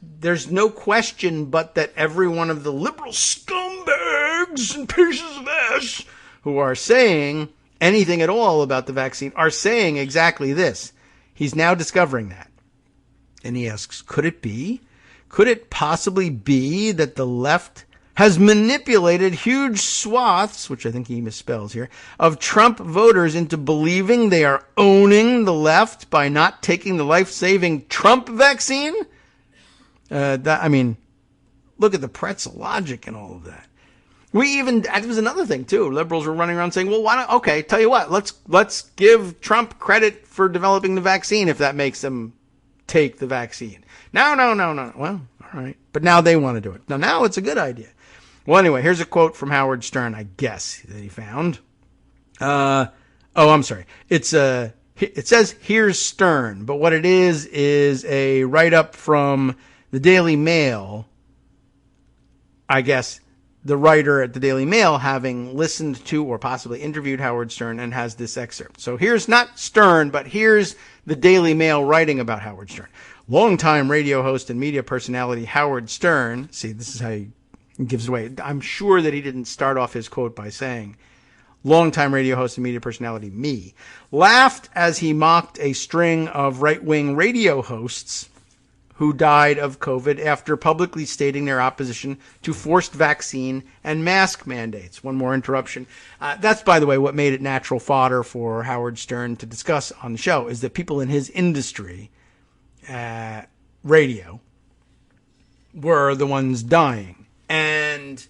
There's no question but that every one of the liberal scumbags and pieces of ass who are saying anything at all about the vaccine are saying exactly this. He's now discovering that. And he asks, could it be? Could it possibly be that the left has manipulated huge swaths, which I think he misspells here, of Trump voters into believing they are owning the left by not taking the life-saving Trump vaccine? Look at the pretzel logic and all of that. That was another thing too. Liberals were running around saying, well, why not? Okay, tell you what, let's give Trump credit for developing the vaccine if that makes them take the vaccine. No. Well, all right. But now they want to do it. Now it's a good idea. Well, anyway, here's a quote from Howard Stern, I guess, that he found. I'm sorry. It says, here's Stern. But what it is a write-up from the Daily Mail. I guess the writer at the Daily Mail having listened to or possibly interviewed Howard Stern and has this excerpt. So here's not Stern, but here's the Daily Mail writing about Howard Stern. Longtime radio host and media personality Howard Stern, see, this is how he gives away. I'm sure that he didn't start off his quote by saying, longtime radio host and media personality, me, laughed as he mocked a string of right-wing radio hosts who died of COVID after publicly stating their opposition to forced vaccine and mask mandates. One more interruption. That's, by the way, what made it natural fodder for Howard Stern to discuss on the show, is that people in his industry, radio, were the ones dying. And,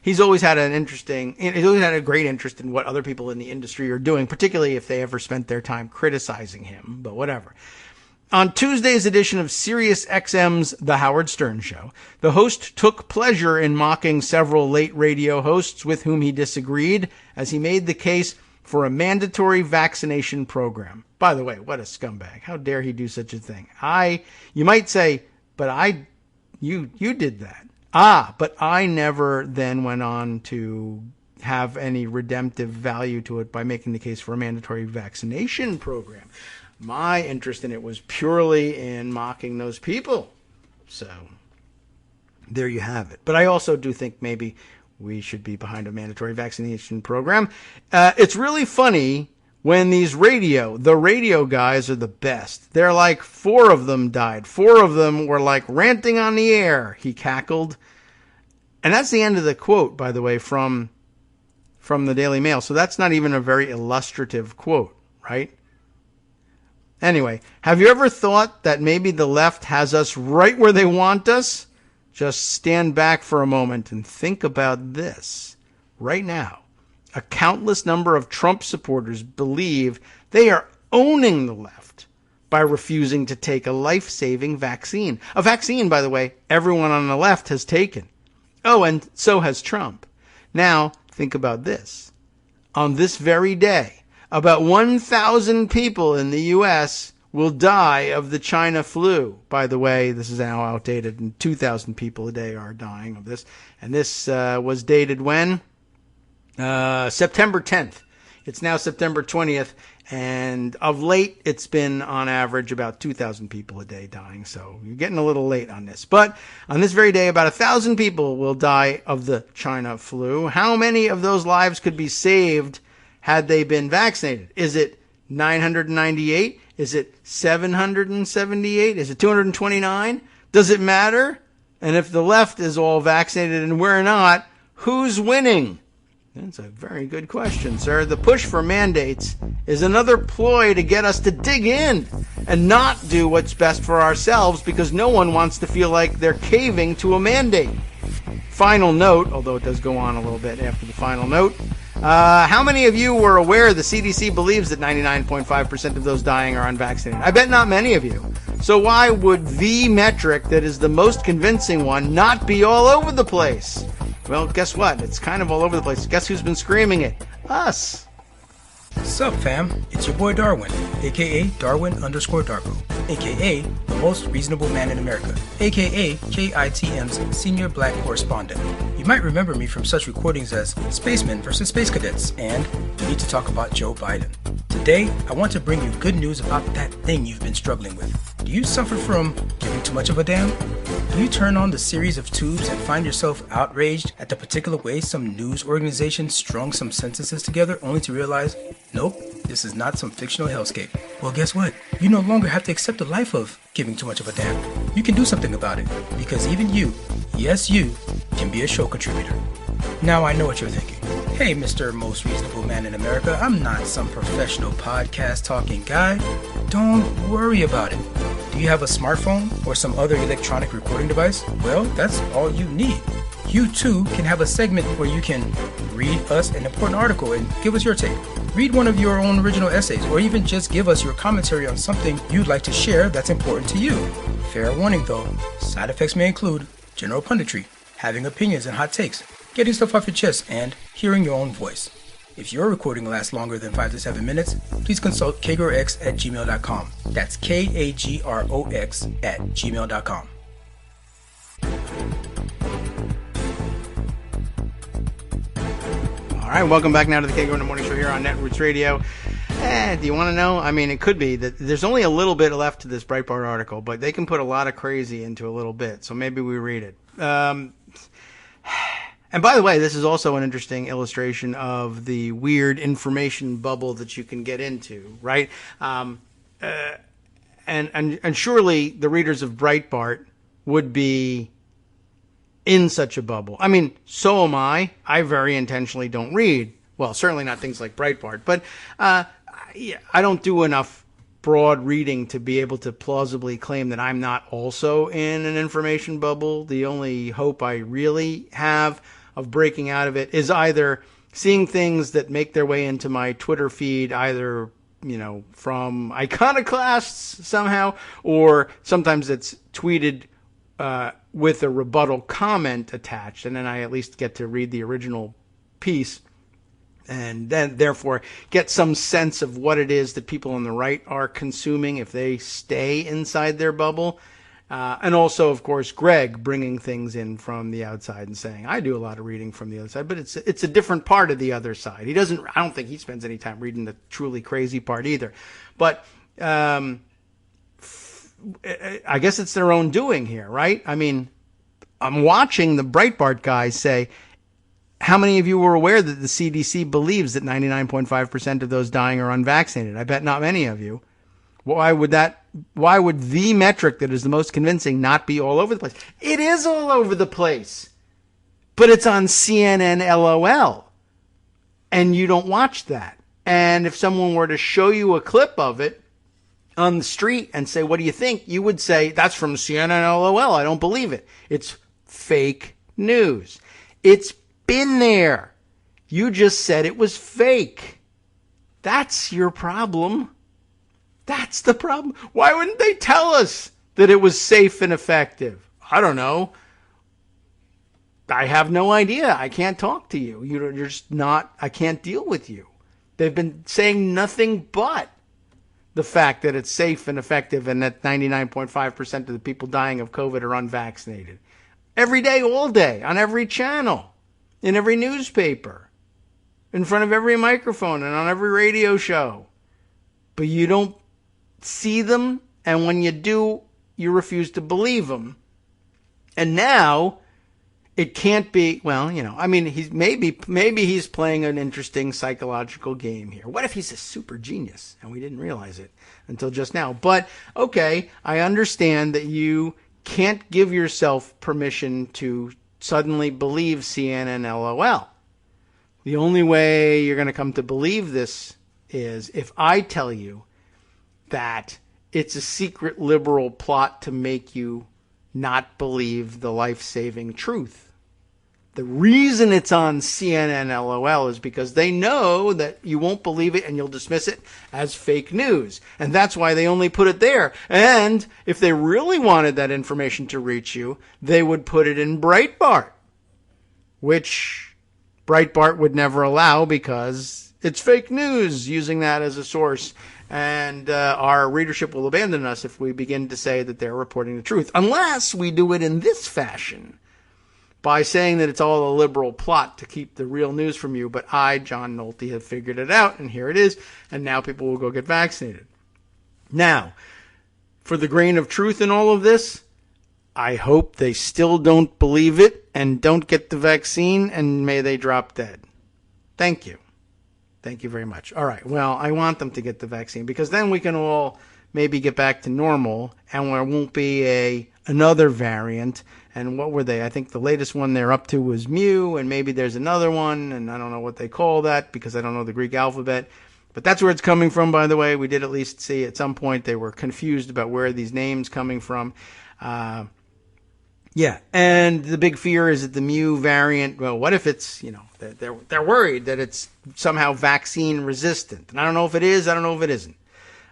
he's always had a great interest in what other people in the industry are doing, particularly if they ever spent their time criticizing him, but whatever. On Tuesday's edition of Sirius XM's The Howard Stern Show, the host took pleasure in mocking several late radio hosts with whom he disagreed as he made the case for a mandatory vaccination program. By the way, what a scumbag. How dare he do such a thing? You might say, but you did that. But I never then went on to have any redemptive value to it by making the case for a mandatory vaccination program. My interest in it was purely in mocking those people. So there you have it. But I also do think maybe we should be behind a mandatory vaccination program. It's really funny when the radio guys are the best. They're like 4 of them died. 4 of them were like ranting on the air, he cackled. And that's the end of the quote, by the way, from the Daily Mail. So that's not even a very illustrative quote, right? Anyway, have you ever thought that maybe the left has us right where they want us? Just stand back for a moment and think about this. Right now, a countless number of Trump supporters believe they are owning the left by refusing to take a life-saving vaccine. A vaccine, by the way, everyone on the left has taken. Oh, and so has Trump. Now, think about this. On this very day, about 1,000 people in the U.S. will die of the China flu. By the way, this is now outdated, and 2,000 people a day are dying of this. And this was dated when? September 10th. It's now September 20th, and of late, it's been on average about 2,000 people a day dying. So you're getting a little late on this. But on this very day, about 1,000 people will die of the China flu. How many of those lives could be saved had they been vaccinated? Is it 998? Is it 778? Is it 229? Does it matter? And if the left is all vaccinated and we're not, who's winning? That's a very good question, sir. The push for mandates is another ploy to get us to dig in and not do what's best for ourselves because no one wants to feel like they're caving to a mandate. Final note, although it does go on a little bit after the final note. How many of you were aware the CDC believes that 99.5% of those dying are unvaccinated? I bet not many of you. So why would the metric that is the most convincing one not be all over the place? Well, guess what? It's kind of all over the place. Guess who's been screaming it? Us. Sup, fam? It's your boy Darwin, aka Darwin_Darko, aka the most reasonable man in America, aka KITM's senior black correspondent. You might remember me from such recordings as Spacemen versus Space Cadets and We Need to Talk About Joe Biden. Today, I want to bring you good news about that thing you've been struggling with. Do you suffer from giving too much of a damn? Do you turn on the series of tubes and find yourself outraged at the particular way some news organization strung some sentences together only to realize, nope, this is not some fictional hellscape? Well, guess what? You no longer have to accept the life of giving too much of a damn. You can do something about it, because even you, yes you, can be a show contributor. Now I know what you're thinking. Hey, Mr. Most Reasonable Man in America, I'm not some professional podcast talking guy. Don't worry about it. Do you have a smartphone or some other electronic recording device? Well, that's all you need. You too can have a segment where you can read us an important article and give us your take. Read one of your own original essays, or even just give us your commentary on something you'd like to share that's important to you. Fair warning though, side effects may include general punditry, having opinions and hot takes, getting stuff off your chest, and hearing your own voice. If your recording lasts longer than 5 to 7 minutes, please consult kagrox@gmail.com. That's KAGROX@gmail.com. All right, welcome back now to the Kagro in the Morning Show here on Netroots Radio. Do you want to know? I mean, it could be that there's only a little bit left to this Breitbart article, but they can put a lot of crazy into a little bit, so maybe we read it. And by the way, this is also an interesting illustration of the weird information bubble that you can get into, right? And surely the readers of Breitbart would be in such a bubble. I mean, so am I. I very intentionally don't read. Well, certainly not things like Breitbart, but I don't do enough broad reading to be able to plausibly claim that I'm not also in an information bubble. The only hope I really have of breaking out of it is either seeing things that make their way into my Twitter feed, either, you know, from iconoclasts somehow, or sometimes it's tweeted with a rebuttal comment attached, and then I at least get to read the original piece and then therefore get some sense of what it is that people on the right are consuming if they stay inside their bubble. And also, of course, Greg bringing things in from the outside and saying, I do a lot of reading from the other side, but it's a different part of the other side. I don't think he spends any time reading the truly crazy part either. But I guess it's their own doing here, right? I mean, I'm watching the Breitbart guys say, how many of you were aware that the CDC believes that 99.5% of those dying are unvaccinated? I bet not many of you. Why would the metric that is the most convincing not be all over the place? It is all over the place. But it's on CNN LOL. And you don't watch that. And if someone were to show you a clip of it on the street and say, what do you think? You would say, that's from CNN LOL. I don't believe it. It's fake news. It's been there. You just said it was fake. That's your problem. That's the problem. Why wouldn't they tell us that it was safe and effective? I don't know. I have no idea. I can't talk to you. You're just not, I can't deal with you. They've been saying nothing but the fact that it's safe and effective and that 99.5% of the people dying of COVID are unvaccinated. Every day, all day, on every channel, in every newspaper, in front of every microphone and on every radio show. But you don't see them, and when you do, you refuse to believe them. And now it can't be, well, I mean, maybe he's playing an interesting psychological game here. What if he's a super genius and we didn't realize it until just now? But okay, I understand that you can't give yourself permission to suddenly believe CNN LOL. The only way you're going to come to believe this is if I tell you that it's a secret liberal plot to make you not believe the life-saving truth. The reason it's on CNN LOL is because they know that you won't believe it and you'll dismiss it as fake news. And that's why they only put it there. And if they really wanted that information to reach you, they would put it in Breitbart, which Breitbart would never allow because it's fake news, using that as a source. And our readership will abandon us if we begin to say that they're reporting the truth, unless we do it in this fashion, by saying that it's all a liberal plot to keep the real news from you. But I, John Nolte, have figured it out, and here it is, and now people will go get vaccinated. Now, for the grain of truth in all of this, I hope they still don't believe it and don't get the vaccine, and may they drop dead. Thank you. Thank you very much. All right. Well, I want them to get the vaccine because then we can all maybe get back to normal and there won't be another variant. And what were they? I think the latest one they're up to was Mu, and maybe there's another one, and I don't know what they call that because I don't know the Greek alphabet. But that's where it's coming from, by the way. We did at least see at some point they were confused about where these names coming from. Yeah, and the big fear is that the Mu variant, well, what if it's, they're worried that it's somehow vaccine resistant. And I don't know if it is, I don't know if it isn't.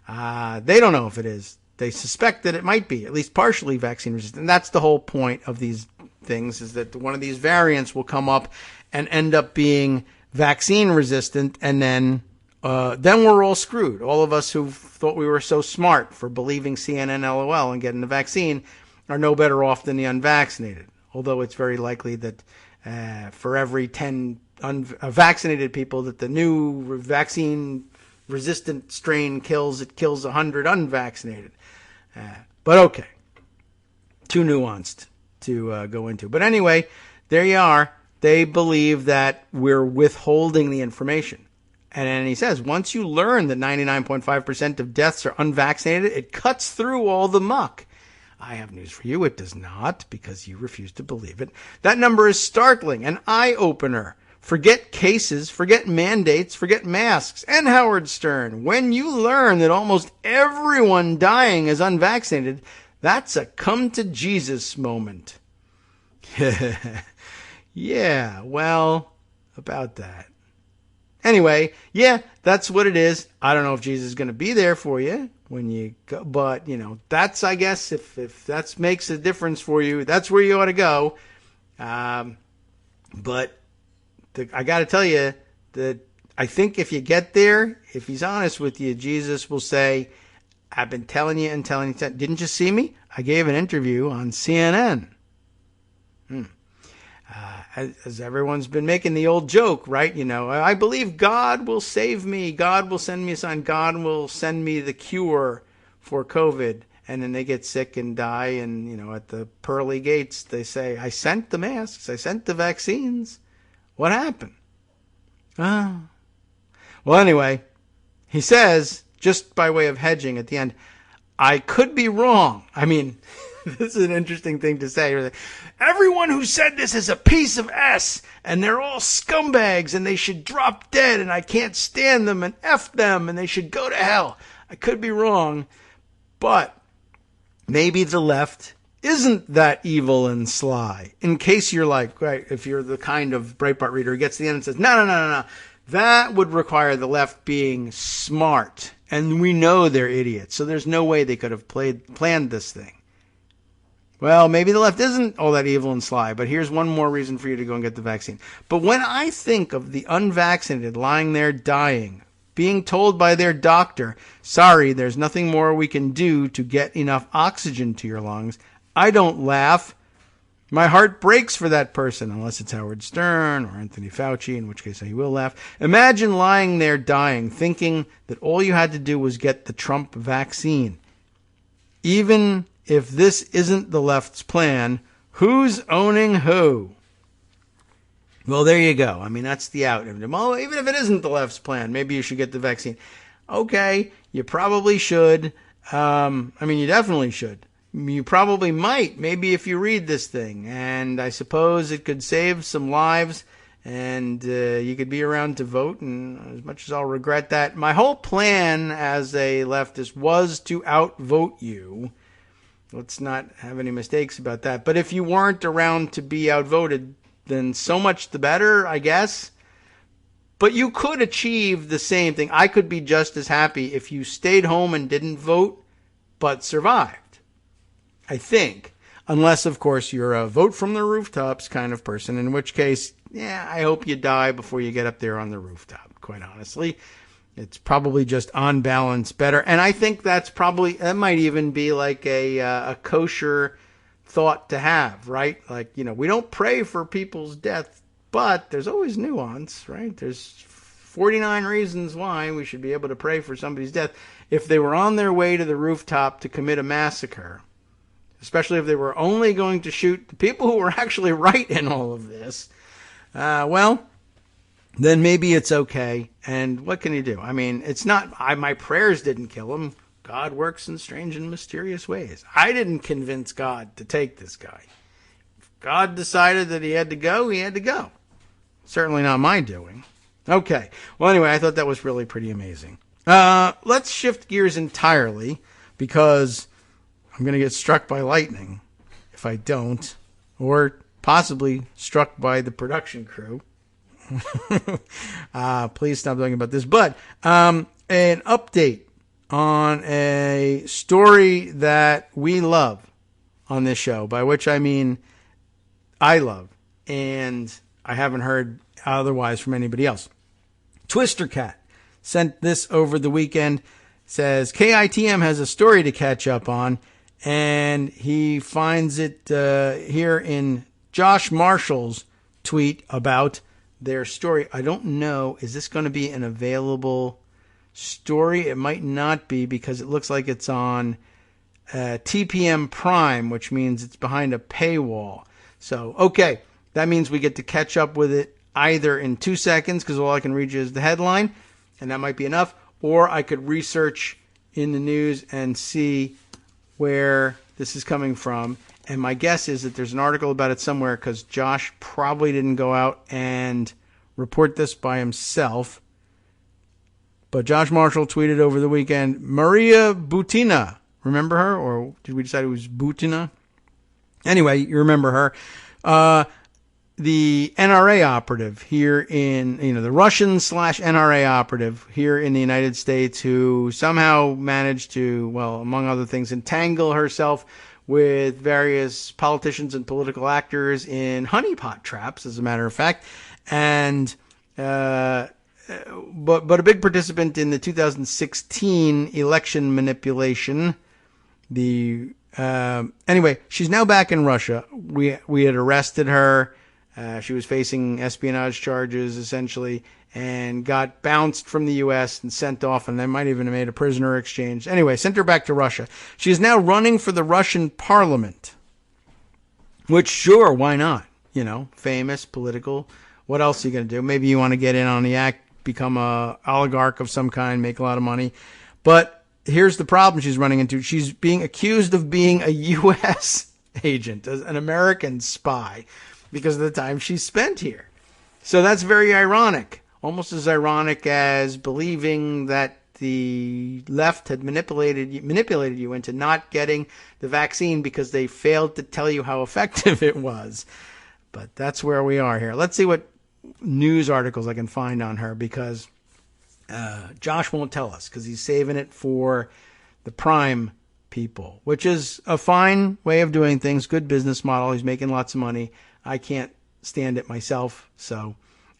They don't know if it is. They suspect that it might be, at least partially vaccine resistant. And that's the whole point of these things, is that one of these variants will come up and end up being vaccine resistant, and then we're all screwed. All of us who thought we were so smart for believing CNN LOL and getting the vaccine are no better off than the unvaccinated. Although it's very likely that for every 10 vaccinated people that the new vaccine-resistant strain kills, it kills 100 unvaccinated. But okay, too nuanced to go into. But anyway, there you are. They believe that we're withholding the information. And then he says, once you learn that 99.5% of deaths are unvaccinated, it cuts through all the muck. I have news for you. It does not, because you refuse to believe it. That number is startling, an eye-opener. Forget cases, forget mandates, forget masks, and Howard Stern. When you learn that almost everyone dying is unvaccinated, that's a come-to-Jesus moment. Yeah, well, about that. Anyway, yeah, that's what it is. I don't know if Jesus is going to be there for you when you go, but, that's, I guess, if that makes a difference for you, that's where you ought to go. But I got to tell you that I think if you get there, if he's honest with you, Jesus will say, I've been telling you and telling you. Didn't you see me? I gave an interview on CNN. As everyone's been making the old joke, right? I believe God will save me. God will send me a sign. God will send me the cure for COVID. And then they get sick and die. And, at the pearly gates, they say, I sent the masks. I sent the vaccines. What happened? Well, anyway, he says, just by way of hedging at the end, I could be wrong. I mean, this is an interesting thing to say. Everyone who said this is a piece of S, and they're all scumbags, and they should drop dead, and I can't stand them, and F them, and they should go to hell. I could be wrong, but maybe the left isn't that evil and sly. In case you're like, right, if you're the kind of Breitbart reader who gets to the end and says, no. That would require the left being smart, and we know they're idiots, so there's no way they could have planned this thing. Well, maybe the left isn't all that evil and sly, but here's one more reason for you to go and get the vaccine. But when I think of the unvaccinated lying there dying being told by their doctor, sorry, there's nothing more we can do to get enough oxygen to your lungs. I don't laugh. My heart breaks for that person, unless it's Howard Stern or Anthony Fauci, in which case I will laugh. Imagine lying there dying, thinking that all you had to do was get the Trump vaccine. Even if this isn't the left's plan, who's owning who? Well, there you go. I mean, that's the out. Well, even if it isn't the left's plan, maybe you should get the vaccine. Okay, you probably should. You definitely should. You probably might, maybe if you read this thing. And I suppose it could save some lives, and you could be around to vote. And as much as I'll regret that, my whole plan as a leftist was to outvote you. Let's not have any mistakes about that. But if you weren't around to be outvoted, then so much the better, I guess. But you could achieve the same thing. I could be just as happy if you stayed home and didn't vote, but survived. I think. Unless, of course, you're a vote from the rooftops kind of person, in which case, I hope you die before you get up there on the rooftop, quite honestly. It's probably just on balance better. And I think that might even be like a kosher thought to have, right? Like, we don't pray for people's death, but there's always nuance, right? There's 49 reasons why we should be able to pray for somebody's death if they were on their way to the rooftop to commit a massacre. Especially if they were only going to shoot the people who were actually right in all of this. Well, then maybe it's okay. And what can you do? I mean, it's not, my prayers didn't kill him. God works in strange and mysterious ways. I didn't convince God to take this guy. If God decided that he had to go, he had to go. Certainly not my doing. Okay. Well, anyway, I thought that was really pretty amazing. Let's shift gears entirely, because I'm going to get struck by lightning if I don't, or possibly struck by the production crew. Please stop talking about this. But an update on a story that we love on this show, by which I mean I love, and I haven't heard otherwise from anybody else. Twister Cat sent this over the weekend. Says KITM has a story to catch up on, and he finds it here in Josh Marshall's tweet about their story. I don't know, is this going to be an available story? It might not be, because it looks like it's on TPM Prime, which means it's behind a paywall. So, okay, that means we get to catch up with it either in 2 seconds, because all I can read you is the headline, and that might be enough, or I could research in the news and see where this is coming from. And my guess is that there's an article about it somewhere, because Josh probably didn't go out and report this by himself. But Josh Marshall tweeted over the weekend, Maria Butina. Remember her? Or did we decide it was Butina? Anyway, you remember her. The NRA operative here in, the Russian/NRA operative here in the United States, who somehow managed to, well, among other things, entangle herself with various politicians and political actors in honeypot traps, as a matter of fact. And, but a big participant in the 2016 election manipulation. Anyway, she's now back in Russia. We had arrested her. She was facing espionage charges, essentially, and got bounced from the U.S. and sent off, and they might even have made a prisoner exchange. Anyway, sent her back to Russia. She is now running for the Russian parliament, which, sure, why not? Famous, political. What else are you going to do? Maybe you want to get in on the act, become a oligarch of some kind, make a lot of money. But here's the problem she's running into. She's being accused of being a U.S. agent, an American spy, because of the time she spent here. So that's very ironic. Almost as ironic as believing that the left had manipulated you into not getting the vaccine because they failed to tell you how effective it was. But that's where we are here. Let's see what news articles I can find on her, because Josh won't tell us, because he's saving it for the Prime people, which is a fine way of doing things, good business model. He's making lots of money. I can't stand it myself, so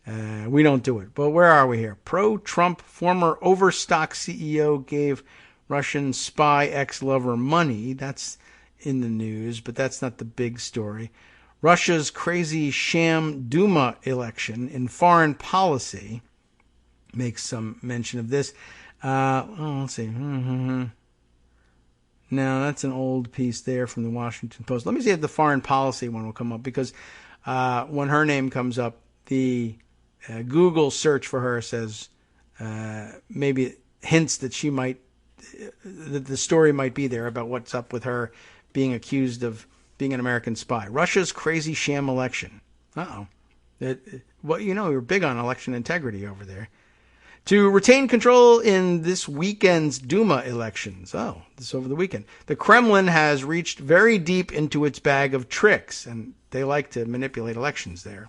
We don't do it. But where are we here? Pro-Trump former Overstock CEO gave Russian spy ex-lover money. That's in the news, but that's not the big story. Russia's crazy sham Duma election in foreign policy makes some mention of this. Let's see. No, that's an old piece there from the Washington Post. Let me see if the foreign policy one will come up, because when her name comes up, the Google search for her says maybe hints that she might, that the story might be there about what's up with her being accused of being an American spy. Russia's crazy sham election. Well, you're big on election integrity over there. To retain control in this weekend's Duma elections. Oh, this over the weekend. The Kremlin has reached very deep into its bag of tricks, and they like to manipulate elections there.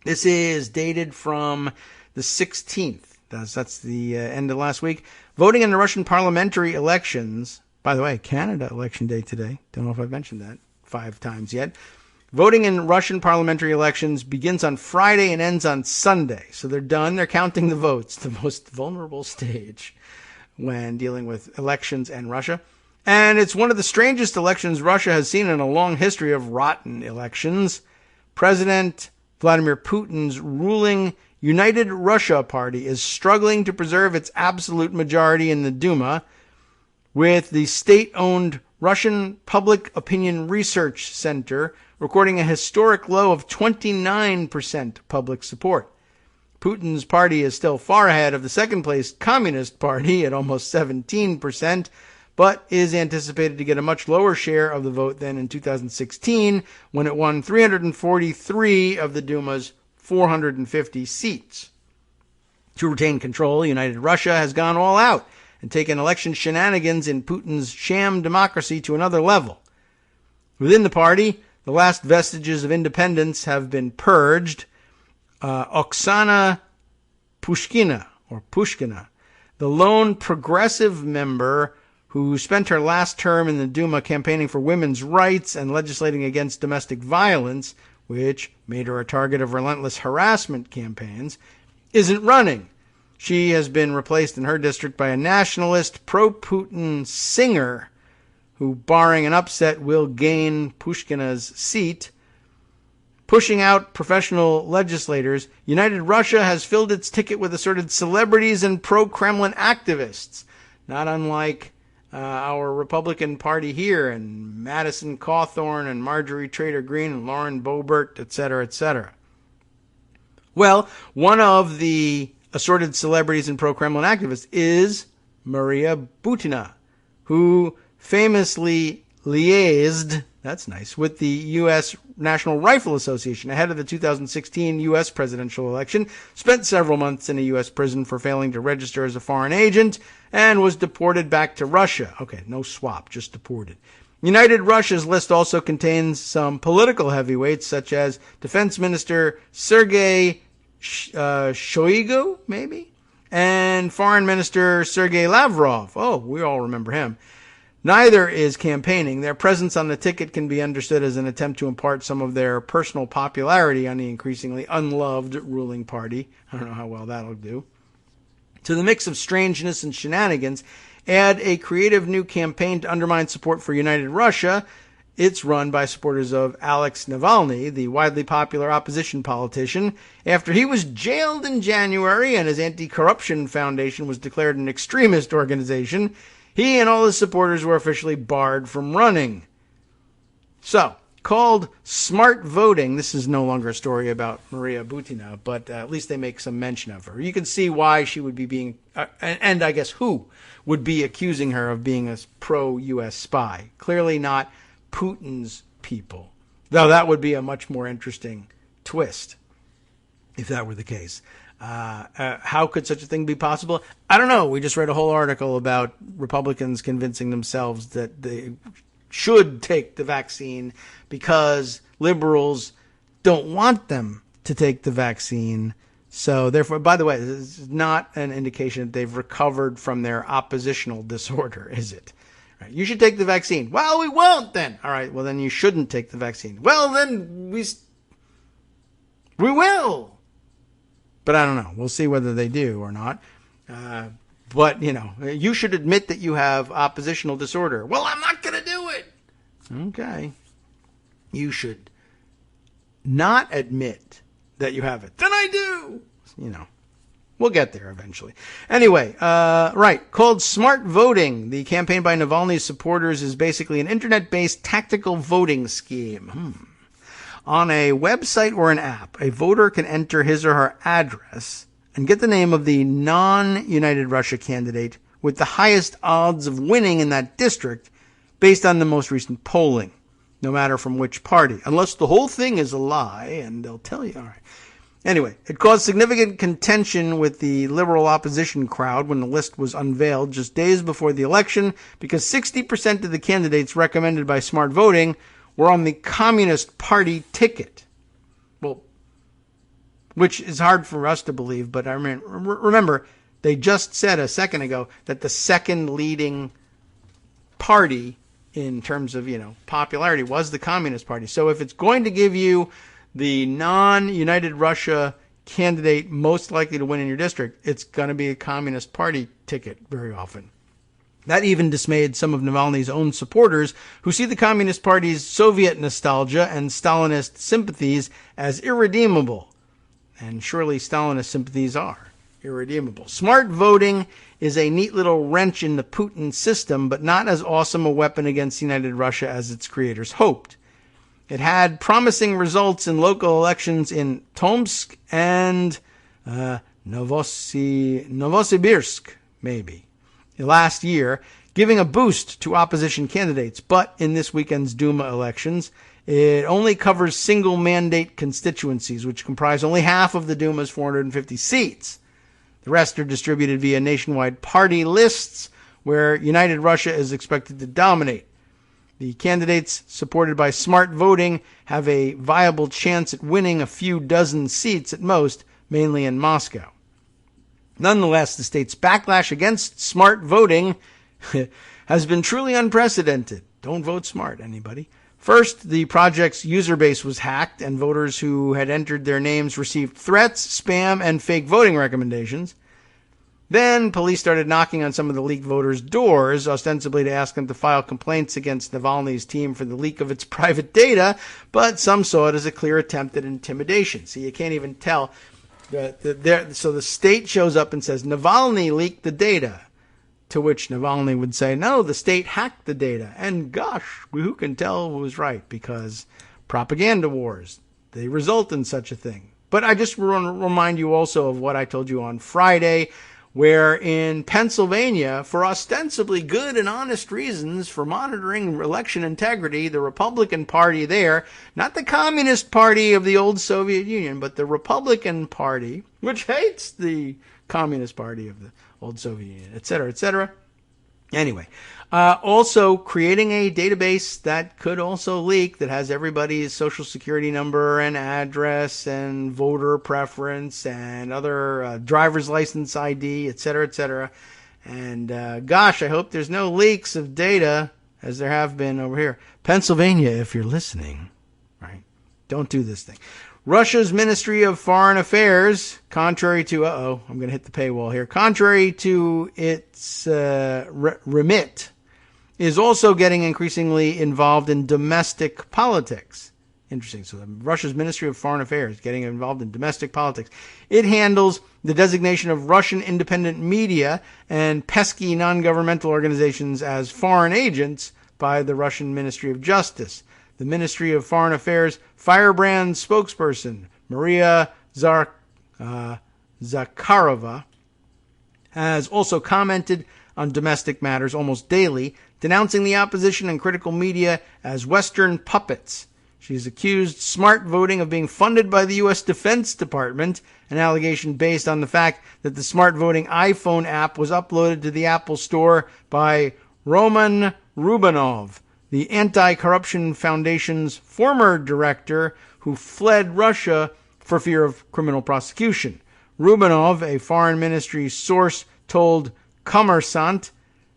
This is dated from the 16th. That's the end of last week. Voting in the Russian parliamentary elections. By the way, Canada election day today. Don't know if I've mentioned that 5 times yet. Voting in Russian parliamentary elections begins on Friday and ends on Sunday. So they're done. They're counting the votes, the most vulnerable stage when dealing with elections and Russia. And it's one of the strangest elections Russia has seen in a long history of rotten elections. President Vladimir Putin's ruling United Russia Party is struggling to preserve its absolute majority in the Duma, with the state-owned Russian Public Opinion Research Center recording a historic low of 29% public support. Putin's party is still far ahead of the second-place Communist Party at almost 17%, but is anticipated to get a much lower share of the vote than in 2016, when it won 343 of the Duma's 450 seats. To retain control, United Russia has gone all out and taken election shenanigans in Putin's sham democracy to another level. Within the party, the last vestiges of independence have been purged. Oksana Pushkina, the lone progressive member who spent her last term in the Duma campaigning for women's rights and legislating against domestic violence, which made her a target of relentless harassment campaigns, isn't running. She has been replaced in her district by a nationalist, pro-Putin singer who, barring an upset, will gain Pushkina's seat. Pushing out professional legislators, United Russia has filled its ticket with assorted celebrities and pro-Kremlin activists, not unlike our Republican Party here, and Madison Cawthorn and Marjorie Taylor Greene and Lauren Boebert, etc., etc. Well, one of the assorted celebrities and pro-Kremlin activists is Maria Butina, who famously liaised, that's nice, with the U.S. National Rifle Association ahead of the 2016 U.S. presidential election, spent several months in a U.S. prison for failing to register as a foreign agent, and was deported back to Russia. Okay, no swap, just deported. United Russia's list also contains some political heavyweights, such as Defense Minister Sergei Shoigu, maybe? And Foreign Minister Sergei Lavrov. Oh, we all remember him. Neither is campaigning. Their presence on the ticket can be understood as an attempt to impart some of their personal popularity on the increasingly unloved ruling party. I don't know how well that'll do. To the mix of strangeness and shenanigans, add a creative new campaign to undermine support for United Russia. It's run by supporters of Alex Navalny, the widely popular opposition politician, after he was jailed in January and his anti-corruption foundation was declared an extremist organization. He and all his supporters were officially barred from running. So, called smart voting, this is no longer a story about Maria Butina, but at least they make some mention of her. You can see why she would be being, and I guess who would be accusing her of being a pro-U.S. spy. Clearly not Putin's people, though that would be a much more interesting twist if that were the case. How could such a thing be possible? I don't know. We just read a whole article about Republicans convincing themselves that they should take the vaccine because liberals don't want them to take the vaccine. So therefore, by the way, this is not an indication that they've recovered from their oppositional disorder, is it? Right. You should take the vaccine. Well, we won't then. All right. Well, then you shouldn't take the vaccine. Well, then we will. But I don't know. We'll see whether they do or not. But, you should admit that you have oppositional disorder. Well, I'm not going to do it. Okay. You should not admit that you have it. Then I do. We'll get there eventually. Anyway, right. Called Smart Voting, the campaign by Navalny's supporters is basically an internet-based tactical voting scheme. On a website or an app, a voter can enter his or her address and get the name of the non-United Russia candidate with the highest odds of winning in that district based on the most recent polling, no matter from which party, unless the whole thing is a lie, and they'll tell you. All right. Anyway, it caused significant contention with the liberal opposition crowd when the list was unveiled just days before the election, because 60% of the candidates recommended by Smart Voting were on the Communist Party ticket. Well, which is hard for us to believe, but I mean, remember, they just said a second ago that the second leading party in terms of, popularity was the Communist Party. So if it's going to give you the non-United Russia candidate most likely to win in your district, it's going to be a Communist Party ticket very often. That even dismayed some of Navalny's own supporters, who see the Communist Party's Soviet nostalgia and Stalinist sympathies as irredeemable. And surely Stalinist sympathies are irredeemable. Smart voting is a neat little wrench in the Putin system, but not as awesome a weapon against United Russia as its creators hoped. It had promising results in local elections in Tomsk and Novosibirsk, maybe, last year, giving a boost to opposition candidates. But in this weekend's Duma elections, it only covers single mandate constituencies, which comprise only half of the Duma's 450 seats. The rest are distributed via nationwide party lists, where United Russia is expected to dominate. The candidates supported by Smart Voting have a viable chance at winning a few dozen seats at most, mainly in Moscow. Nonetheless, the state's backlash against Smart Voting has been truly unprecedented. Don't vote smart, anybody. First, the project's user base was hacked, and voters who had entered their names received threats, spam, and fake voting recommendations. Then, police started knocking on some of the leaked voters' doors, ostensibly to ask them to file complaints against Navalny's team for the leak of its private data, but some saw it as a clear attempt at intimidation. See, you can't even tell. So the state shows up and says, Navalny leaked the data, to which Navalny would say, no, the state hacked the data. And gosh, who can tell who was right? Because propaganda wars, they result in such a thing. But I just want to remind you also of what I told you on Friday, where in Pennsylvania, for ostensibly good and honest reasons for monitoring election integrity, the Republican Party there, not the Communist Party of the old Soviet Union, but the Republican Party, which hates the Communist Party of the old Soviet Union, et cetera, Anyway, also creating a database that could also leak, that has everybody's social security number and address and voter preference and other driver's license ID, et cetera. And gosh, I hope there's no leaks of data, as there have been over here. Pennsylvania, if you're listening, right? Don't do this thing. Russia's Ministry of Foreign Affairs, contrary to, I'm going to hit the paywall here, contrary to its remit, is also getting increasingly involved in domestic politics. Interesting. So Russia's Ministry of Foreign Affairs getting involved in domestic politics. It handles the designation of Russian independent media and pesky non-governmental organizations as foreign agents by the Russian Ministry of Justice. The Ministry of Foreign Affairs firebrand spokesperson Maria Zakharova has also commented on domestic matters almost daily, denouncing the opposition and critical media as Western puppets. She's accused Smart Voting of being funded by the U.S. Defense Department, an allegation based on the fact that the Smart Voting iPhone app was uploaded to the Apple Store by Roman Rubanov, the Anti-Corruption Foundation's former director who fled Russia for fear of criminal prosecution. Rubanov, a foreign ministry source, told Kommersant,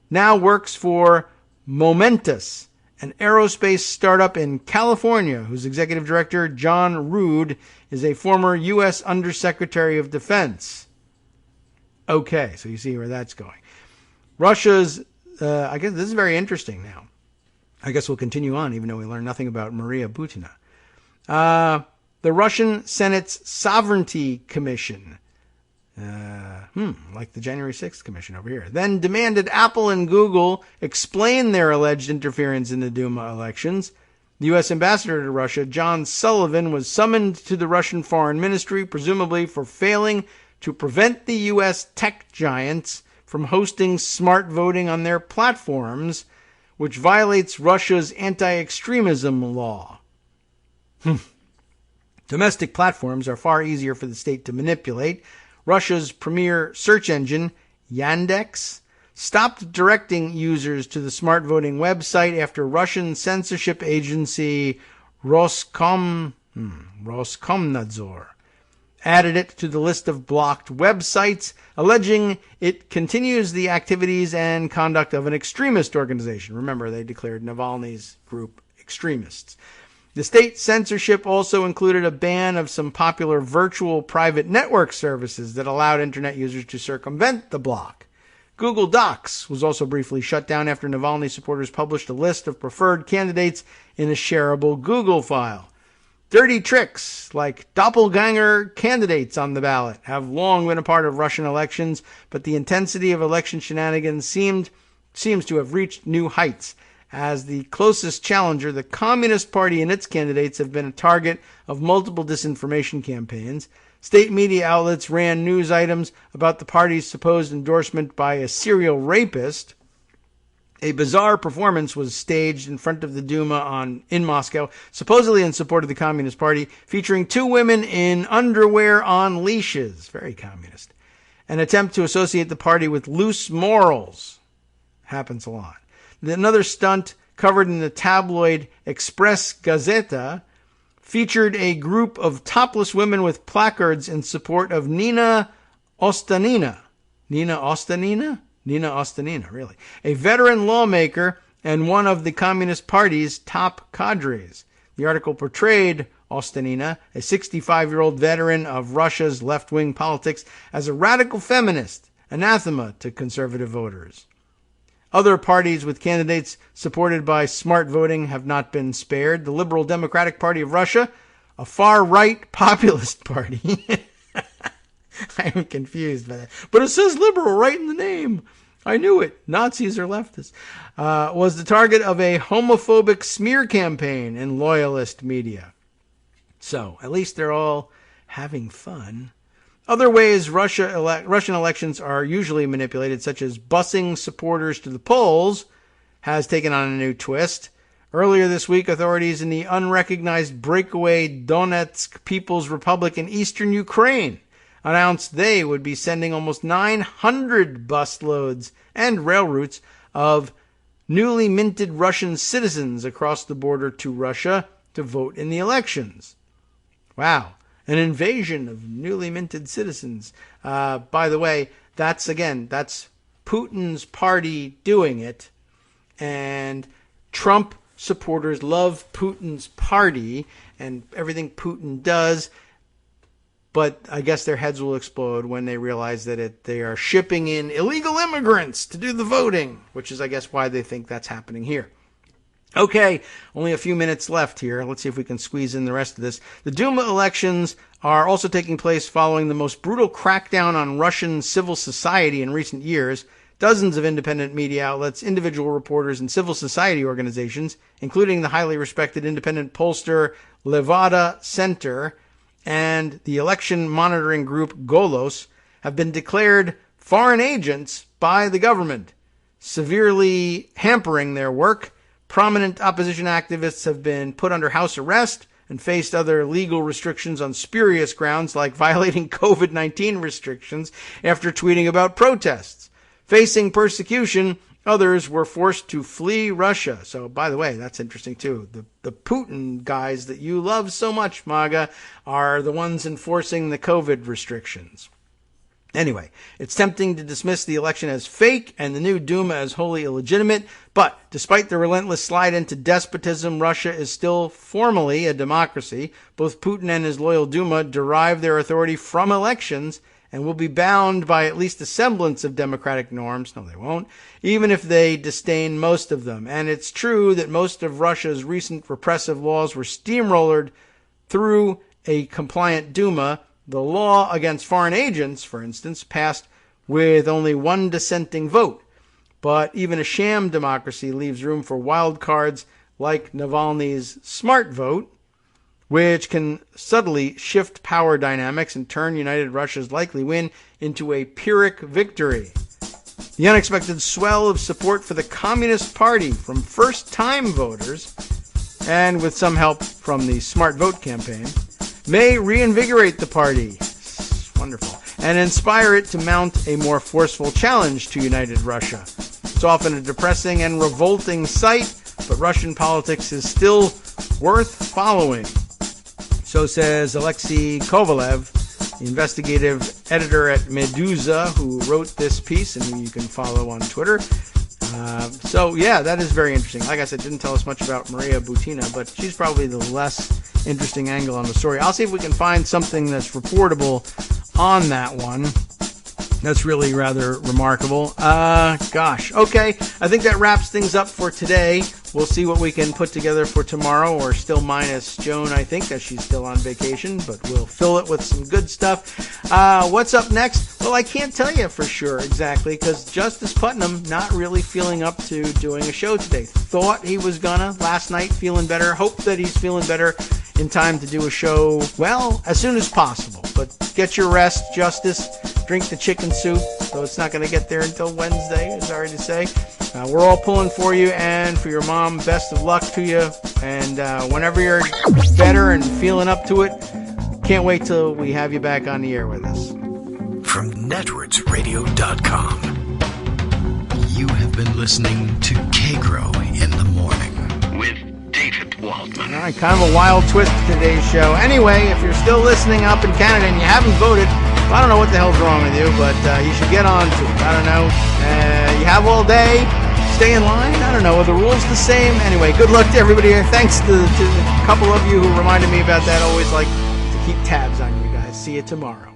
now works for Momentus, an aerospace startup in California whose executive director, John Rood, is a former U.S. Undersecretary of Defense. Okay, so you see where that's going. Russia's, I guess this is very interesting now. I guess we'll continue on, even though we learned nothing about Maria Butina. The Russian Senate's Sovereignty Commission, like the January 6th commission over here, then demanded Apple and Google explain their alleged interference in the Duma elections. The U.S. ambassador to Russia, John Sullivan, was summoned to the Russian Foreign Ministry, presumably for failing to prevent the U.S. tech giants from hosting smart voting on their platforms, which violates Russia's anti-extremism law. Domestic platforms are far easier for the state to manipulate. Russia's premier search engine, Yandex, stopped directing users to the smart voting website after Russian censorship agency Roskomnadzor added it to the list of blocked websites, alleging it continues the activities and conduct of an extremist organization. Remember, they declared Navalny's group extremists. The state censorship also included a ban of some popular virtual private network services that allowed internet users to circumvent the block. Google Docs was also briefly shut down after Navalny supporters published a list of preferred candidates in a shareable Google file. Dirty tricks like doppelganger candidates on the ballot have long been a part of Russian elections, but the intensity of election shenanigans seems to have reached new heights, as the closest challenger, the Communist Party, and its candidates have been a target of multiple disinformation campaigns. State media outlets ran news items about the party's supposed endorsement by a serial rapist. A bizarre performance was staged in front of the Duma in Moscow, supposedly in support of the Communist Party, featuring two women in underwear on leashes. Very communist. An attempt to associate the party with loose morals. Happens a lot. Another stunt covered in the tabloid Express Gazeta featured a group of topless women with placards in support of Nina Ostanina. Nina Ostanina? Nina Ostanina, really. A veteran lawmaker and one of the Communist Party's top cadres. The article portrayed Ostanina, a 65-year-old veteran of Russia's left-wing politics, as a radical feminist, anathema to conservative voters. Other parties with candidates supported by smart voting have not been spared. The Liberal Democratic Party of Russia, a far-right populist party. I'm confused by that. But it says liberal right in the name. I knew it. Nazis are leftists. Was the target of a homophobic smear campaign in loyalist media. So, at least they're all having fun. Other ways Russian elections are usually manipulated, such as busing supporters to the polls, has taken on a new twist. Earlier this week, authorities in the unrecognized breakaway Donetsk People's Republic in eastern Ukraine announced they would be sending almost 900 busloads and rail routes of newly minted Russian citizens across the border to Russia to vote in the elections. Wow. An invasion of newly minted citizens. By the way, that's Putin's party doing it. And Trump supporters love Putin's party and everything Putin does. But I guess their heads will explode when they realize that they are shipping in illegal immigrants to do the voting, which is, I guess, why they think that's happening here. Okay, only a few minutes left here. Let's see if we can squeeze in the rest of this. The Duma elections are also taking place following the most brutal crackdown on Russian civil society in recent years. Dozens of independent media outlets, individual reporters, and civil society organizations, including the highly respected independent pollster Levada Center and the election monitoring group Golos, have been declared foreign agents by the government, severely hampering their work. Prominent opposition activists have been put under house arrest and faced other legal restrictions on spurious grounds like violating COVID-19 restrictions after tweeting about protests. Facing persecution, others were forced to flee Russia. So, by the way, that's interesting too. The Putin guys that you love so much, MAGA, are the ones enforcing the COVID restrictions. Anyway, it's tempting to dismiss the election as fake and the new Duma as wholly illegitimate, but despite the relentless slide into despotism, Russia is still formally a democracy. Both Putin and his loyal Duma derive their authority from elections and will be bound by at least a semblance of democratic norms. No, they won't, even if they disdain most of them. And it's true that most of Russia's recent repressive laws were steamrollered through a compliant Duma. The law against foreign agents, for instance, passed with only one dissenting vote. But even a sham democracy leaves room for wild cards like Navalny's smart vote, which can subtly shift power dynamics and turn United Russia's likely win into a Pyrrhic victory. The unexpected swell of support for the Communist Party from first-time voters, and with some help from the Smart Vote campaign, may reinvigorate the party, wonderful, and inspire it to mount a more forceful challenge to United Russia. It's often a depressing and revolting sight, but Russian politics is still worth following. So says Alexei Kovalev, the investigative editor at Meduza, who wrote this piece and who you can follow on Twitter. So yeah, that is very interesting. Like I said, didn't tell us much about Maria Butina, but she's probably the less interesting angle on the story. I'll see if we can find something that's reportable on that one. That's really rather remarkable. Gosh. Okay. I think that wraps things up for today. We'll see what we can put together for tomorrow, or still minus Joan, I think, as she's still on vacation, but we'll fill it with some good stuff. What's up next? Well, I can't tell you for sure exactly, because Justice Putnam not really feeling up to doing a show today. Thought he was gonna last night, feeling better. Hope that he's feeling better in time to do a show, well, as soon as possible. But get your rest, Justice. Drink the chicken soup, so it's not going to get there until Wednesday, sorry to say. We're all pulling for you, and for your mom, best of luck to you. And whenever you're better and feeling up to it, can't wait till we have you back on the air with us. From netrootsradio.com, you have been listening to Kagro in the Morning with David Waldman. All right, kind of a wild twist to today's show. Anyway, if you're still listening up in Canada and you haven't voted, I don't know what the hell's wrong with you, but you should get on to it. I don't know. You have all day. Stay in line. I don't know. Are the rules the same? Anyway, good luck to everybody here. Thanks to a couple of you who reminded me about that. Always like to keep tabs on you guys. See you tomorrow.